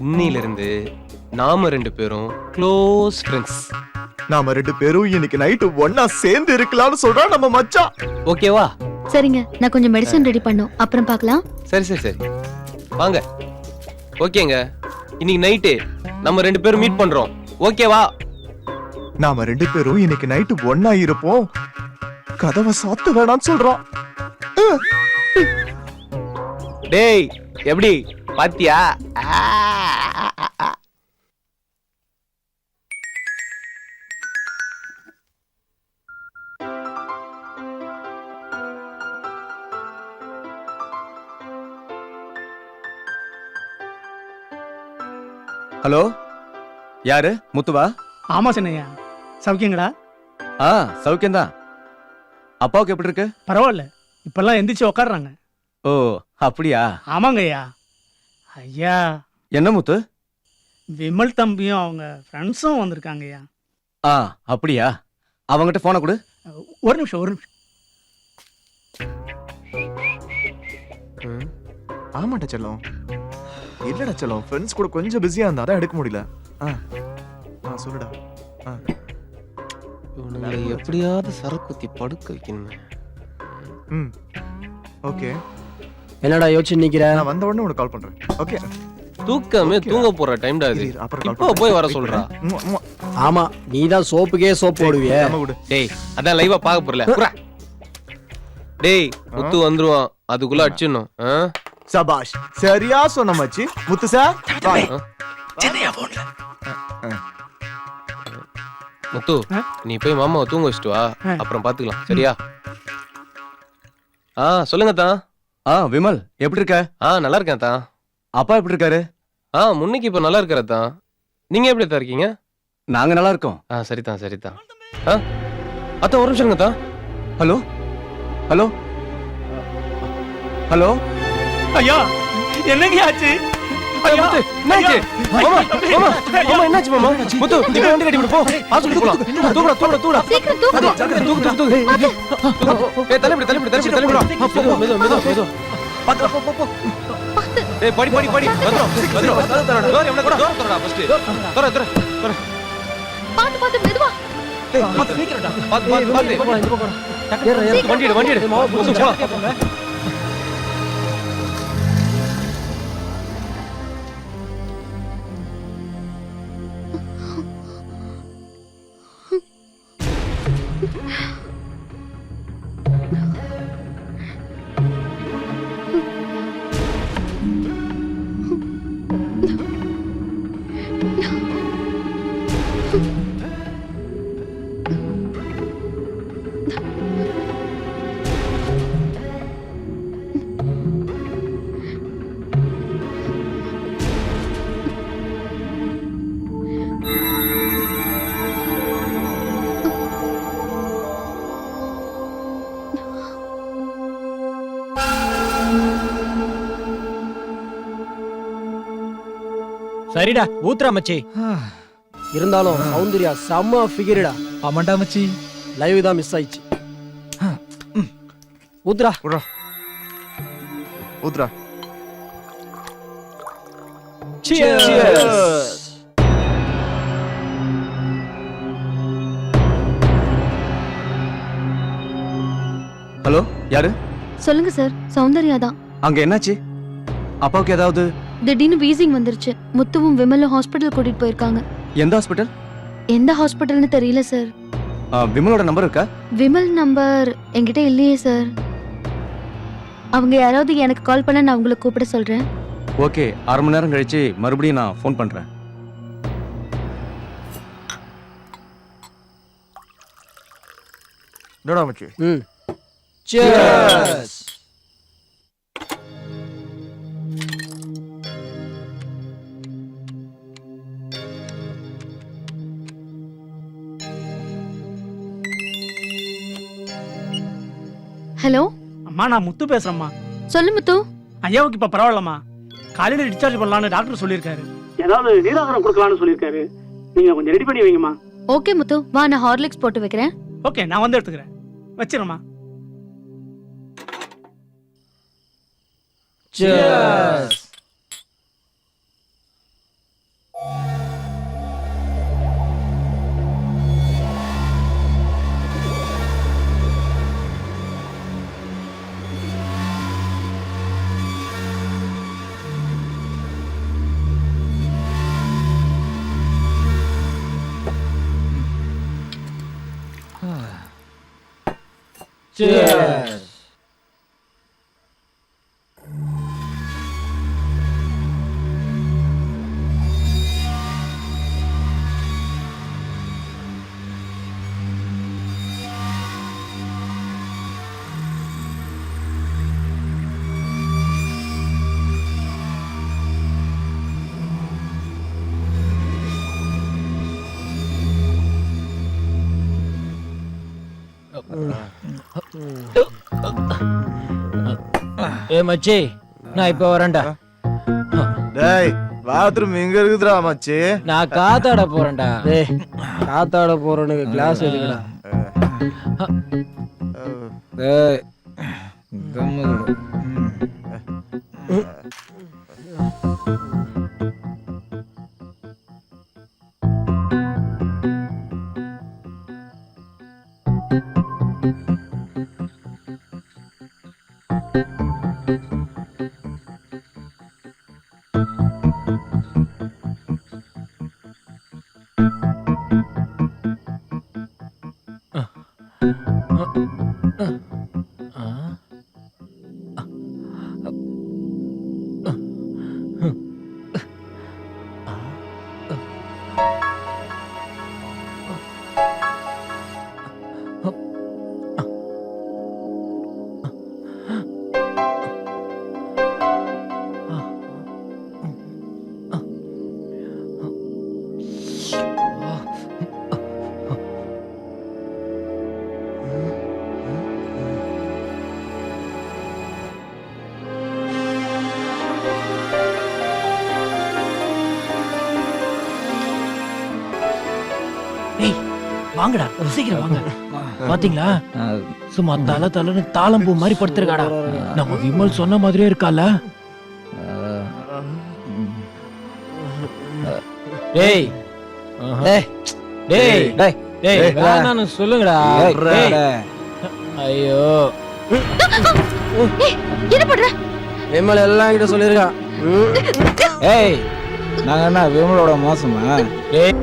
இன்னையில இருந்து நாம 2 பேரும் க்ளோஸ் ஃப்ரெண்ட்ஸ். நாம 2 பேரும் இன்னைக்கு நைட்டு ஒண்ணா சேர்ந்து இருக்கலாம்னு சொல்றா நம்ம மச்சான். ஓகேவா? சரிங்க, நான் கொஞ்சம் மெடிசன் ரெடி பண்ணும், அப்புறம் பார்க்கலாம். சரி சரி சரி வாங்க. ஓகேங்க, இன்னைக்கு நைட்டு நம்ம 2 பேரும் மீட் பண்றோம். ஓகேவா? நாம 2 பேரும் இன்னைக்கு நைட்டு ஒண்ணா இருப்போம். கதவை சாத்த வேணாம்னு சொல்றான். டேய் எப்படி பாத்தியா? ஹலோ, யாரு? முத்துவா? ஆமா சின்னையா, சௌக்கியங்களா? சௌக்கியம்தான். அப்பாவுக்கு எப்படி இருக்கு? பரவாயில்ல, இப்பெல்லாம் எந்திரிச்சு உக்காடுறாங்க. ஓ அப்படியா? ஆமாங்க ஐயா. ஐயா, என்ன முத்து? விமல் தம்பியும் அவங்க ஃப்ரெண்ட்ஸும் வந்திருக்காங்க ஐயா. அப்படியா? அவங்கிட்ட போனை கொடு. ஒரு நிமிஷம். ஆமாட்ட செல்லம். இல்லடா செல்லம், ஃப்ரெண்ட்ஸ் கூட கொஞ்சம் பிஸியா இருந்தா அதான் எடுக்க முடியல. சொல்லுடா. இவனுங்களை எப்படியாவது சரக்குத்தி படுக்க வைக்கணும். ஓகே. என்னடா யோசிச்சு நிக்கிற? நான் வந்த உடனே உனக்கு கால் பண்றேன். ஓகே. தூக்கமே தூங்க போற டைம்டா இது. இப்போ போய் வர சொல்றா. ஆமா, நீதான் சோப்புக்கே சோப்பு போடுவியே. டேய் அதான் லைவா பாக்க போறல. டேய் முத்து வந்துருவான், அதுக்குள்ள அடிச்சிடணும். சபாஷ், சரியா சொன்ன மச்சி. முத்து சார் முத்து, நீ போய் மாமாவை தூங்க வச்சுட்டு வா, அப்புறம் பாத்துக்கலாம். சரியா? சொல்லுங்க தான். விமல் எப்படி இருக்க? நல்லா இருக்கேன் தான். அப்பா எப்படி இருக்காரு? முன்னைக்கு இப்ப நல்லா இருக்கிற தான். நீங்க எப்படி தான் இருக்கீங்க? நாங்க நல்லா இருக்கோம். சரிதான் சரிதான். அத்தான் ஒரு நிமிஷம் இருங்க தான். Hello hello hello. ஐயா, என்னங்க ஆச்சு? என்னாச்சு மாமா? முத்து, நீ போய் வண்டி ரெடி பண்ணு, போ. ஹாஸ்பிடல் போலாம். தூக்குடா. சீக்கிரம் தூக்கு. ஏய் தள்ளிவிடு. மெதுவா. பாத்து போ. ஏய் படி. வந்துரும். டோர் எவ்வளவு கூட டோர் தரடா ஃபர்ஸ்ட். தர. பாத்து மெதுவா. ஏய் பாத்து சீக்கிரம்டா. பாத்து. இந்த பக்கம். வண்டி எடு. போ. சரிடா, ஊத்துறா மச்சி. இருந்தாலும் சௌந்தர்யா செம்ம ஃபிகர்டா. ஆமாண்டா மச்சி, லைவ் தான் மிஸ் ஆயிடுச்சு. ஊத்துறா. Cheers. ஹலோ, யாரு? சொல்லுங்க சார், சௌந்தர்யா தான். அங்க என்னாச்சு? அப்பாவுக்கு ஏதாவது? திடீர்னு வீசிங் வந்துருச்சு. முத்துவும் விமலும் ஹாஸ்பிட்டல் கூட்டிட்டு போயிருக்காங்க. எந்த ஹாஸ்பிட்டல்? எந்த ஹாஸ்பிட்டல்னு தெரியல சார். விமலோட நம்பர் இருக்கா? விமல் நம்பர் என்கிட்ட இல்லையே சார். அவங்க யாராவது எனக்கு கால் பண்ண நான் உங்களை கூப்பிட சொல்றேன். ஓகே, அரை மணி நேரம் கழிச்சு மறுபடியும் நான் ஃபோன் பண்றேன். என்னடா மச்சி? ம் Cheers. ஹலோ அம்மா நான் முத்து பேசுறேம்மா. சொல்லு முத்து. ஐயாவுக்கு இப்ப பரவாயில்லம்மா. காலையில டிஸ்சார்ஜ் பண்ணலாம்னு டாக்டர் சொல்லியிருக்காரு. ஏதாவது நீராகாரம் கொடுக்கலாம்னு சொல்லியிருக்காரு. நீங்க கொஞ்சம் ரெடி பண்ணி வைங்கம்மா. ஓகே முத்து, வா நான் ஹார்லிக்ஸ் போட்டு வைக்கிறேன். ஓகே, நான் வந்து எடுத்துக்கிறேன். வச்சிரம்மா. Cheers. Cheers. ஏ மச்சி, நான் இப்ப வரேன்டா. டேய் பாத்ரூம் எங்க இருக்குதுடா மச்சி? நான் காத்தாட போறேன்டா. டேய் காத்தாட போறவனுக்கு கிளாஸ் எதுக்குடா? டேய் கம்முனு. வாங்கடா, சீக்கிரம் வாங்க. பாத்தீங்களா, சும்மா தலன்னு தாளம் பூ மாதிரி படுத்திருக்காடா. நம்ம விமல் சொன்ன மாதிரியே இருக்கால. டேய் டேய் டேய் டேய் வேணான்னு சொல்லுங்கடா. ஐயோ என்ன பண்ற? விமல் எல்லாம் கிட்ட சொல்லிருக்கான். ஏய், நாங்க என்ன விமலோட மோசமா? டேய்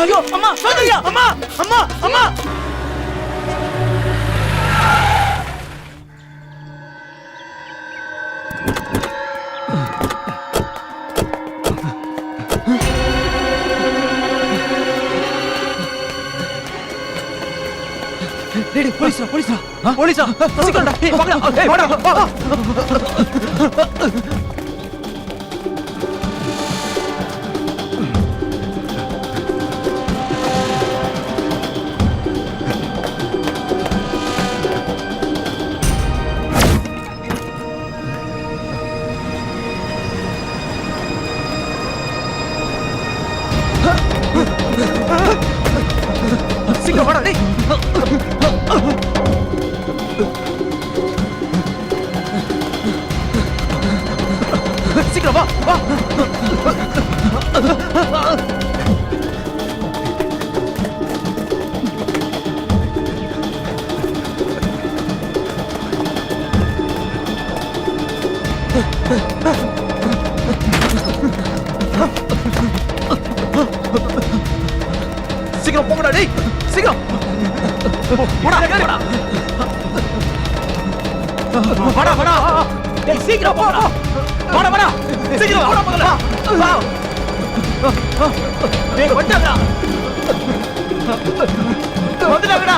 ஐயோ அம்மா சௌந்தர்யா அம்மா அம்மா அம்மா டேய் போலீஸ்ரா போலீஸ்ரா போலீஸா சீக்கிரம்டா டேய் வாடா டேய் வாடா சீக்கிரம் வாடா டேய் சீக்கிரம் வா வா சீக்கிரம் போங்கடா டேய் சீக்கிரம் போடா போடா வாடா வாடா டேய் சீக்கிரம் போடா வாடா வாடா சீக்கிரம் வாடா போடா வா டேய் வந்துடா வந்துடா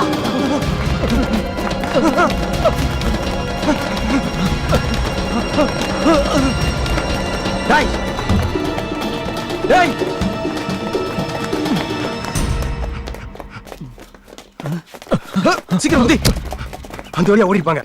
டேய் டேய் சீக்கிரம் வந்து அந்த வழியா ஓடிப்பாங்க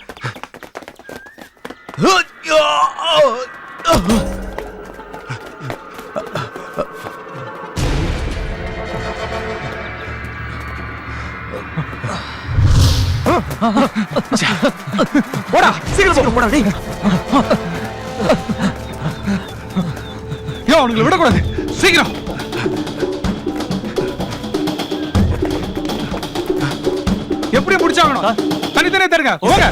போடா சீக்கிரம் போடா டேய் யோ அவனுங்களை விடக்கூடாது சீக்கிரம் எப்படி முடிச்சாகணும் தனித்தனியே தருங்க போங்க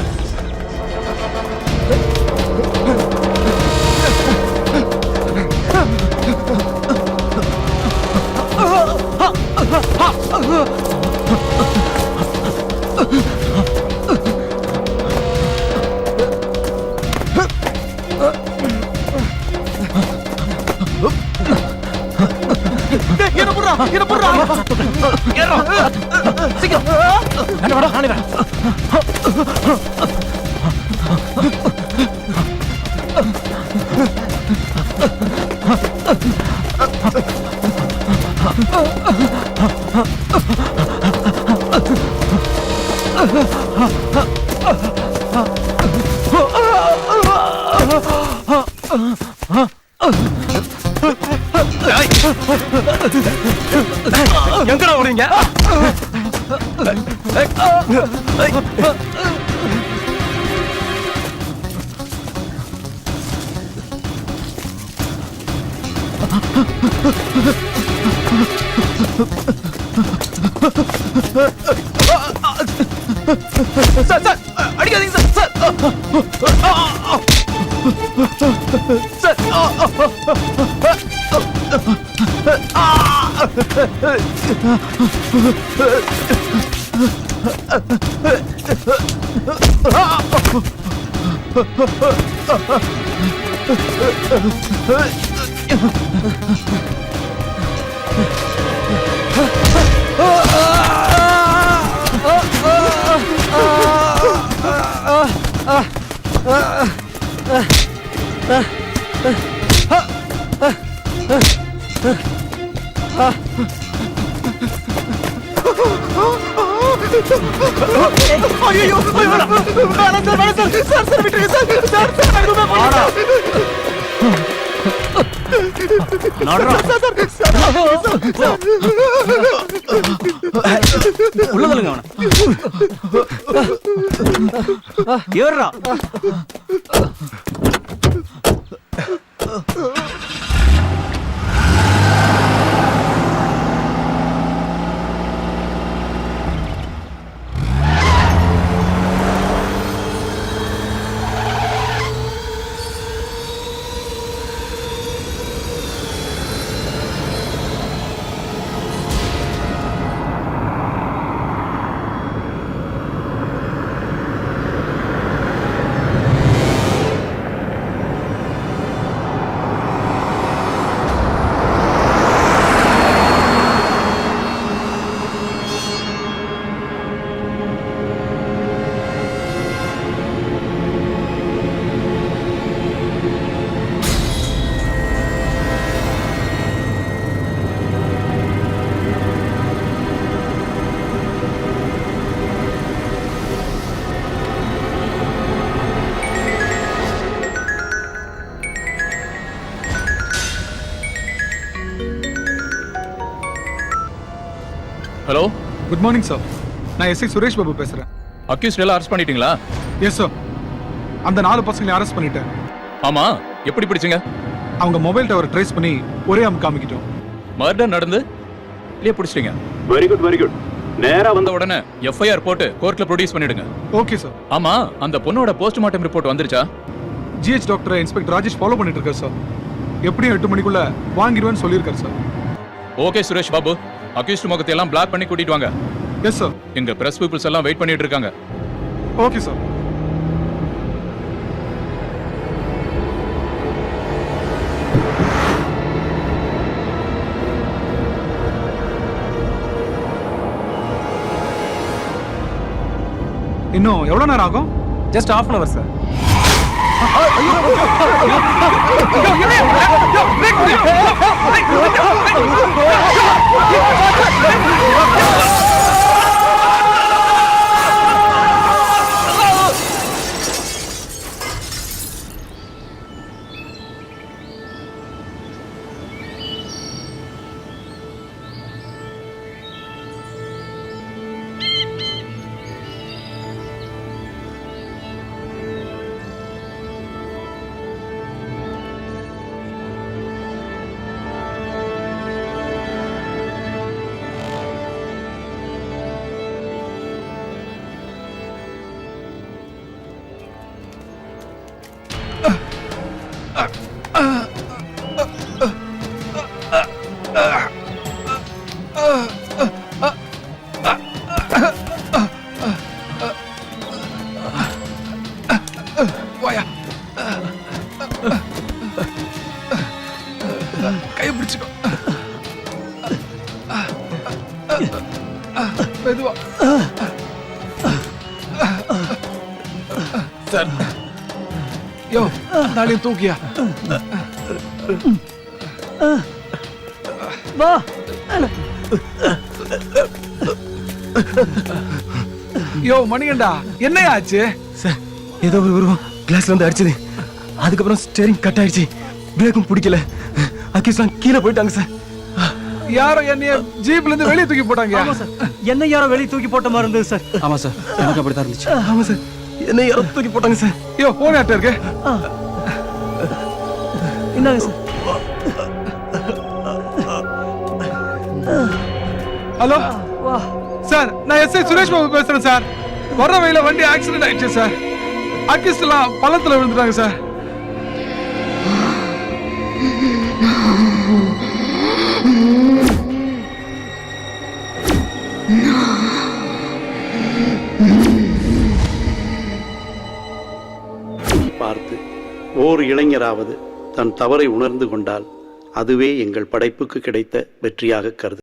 என்ன புறா சீக்கிரம் நானே வரேன் எங்கடா ஓடுறீங்க? சார் சார் அடிக்காதீங்க சார் சார் ஐயோ வேணாம் சார் சார் விட்டுருங்க சார் சார் உள்ளதல்லுங்க அவன ஏறா ஹலோ, குட் மார்னிங் சார். நான் எஸ்ஐ சுரேஷ் பாபு பேசுறேன். அக்யூஸ்ட் எல்லாம் அரெஸ்ட் பண்ணிட்டீங்களா? Yes sir. அந்த 4 பசங்களை அரெஸ்ட் பண்ணிட்டேன். ஆமா, எப்படி பிடிச்சீங்க? அவங்க மொபைல் டவர் ட்ரேஸ் பண்ணி ஒரே காமிக்கிட்டோம். மர்டர் நடந்து இல்லையே பிடிச்சிட்டீங்க. Very good very good. நேரா வந்த உடனே எஃப்ஐஆர் போட்டு கோர்ட்ல ப்ரொடியூஸ் பண்ணிடுங்க. Okay sir. ஆமா, அந்த பொண்ணோட போஸ்ட்மார்ட்டம் ரிப்போர்ட் வந்துருச்சா? GH doctor inspector Rajesh follow பண்ணிட்டு இருக்காரு சார். எப்படியும் 8 மணிக்குள்ள வாங்கிடுவேன்னு சொல்லியிருக்காரு sir. Okay Suresh Babu, accused முகத்தை எல்லாம் பிளாக் பண்ணி கூட்டிட்டு வாங்க. Yes sir. எங்க பிரஸ் பீப்புள்ஸ் எல்லாம் வெயிட் பண்ணிட்டு இருக்காங்க. Okay sir. இன்னும் எவ்வளவு நேரம் ஆகும்? Just half an hour sir. கையை பிடிச்சுக்கோ. மெதுவா சார். யோ, நாளையும் தூக்கியா வா. யோ மணிகண்டா, என்ன ஆச்சு? சார், ஏதோ ஒரு உருவம் கிளாஸ்ல வந்து அடிச்சது. அதுக்கப்புறம் ஸ்டேரிங் கட் ஆயிடுச்சு. பிரேக்கும் பிடிக்கல. அக்யூஸ்லாம் கீழே போயிட்டாங்க சார். யாரோ என்னைய ஜீப்ல இருந்து வெளியே தூக்கி போட்டாங்க. ஆமா சார், என்ன யாரோ வெளியே தூக்கி போட்ட மாதிரி இருந்தது சார். ஆமா சார், எனக்கு அப்படித்தான் இருந்துச்சு. ஆமா சார், என்ன யாரோ தூக்கி போட்டாங்க சார். ஐயோ போன் யார்ட்ட இருக்கு? இந்தாங்க சார். ஹலோ சார், நான் எஸ்ஐ சுரேஷ் பாபு பேசுறேன் சார். வர வழியில வண்டி ஆக்சிடென்ட் ஆயிடுச்சு சார். அக்கிஸ்ட் எல்லாம் பள்ளத்துல விழுந்துட்டாங்க சார். பார்த்து ஓர் இளைஞராவது தன் தவறை உணர்ந்து கொண்டால் அதுவே எங்கள் படைப்புக்கு கிடைத்த வெற்றியாக கருது.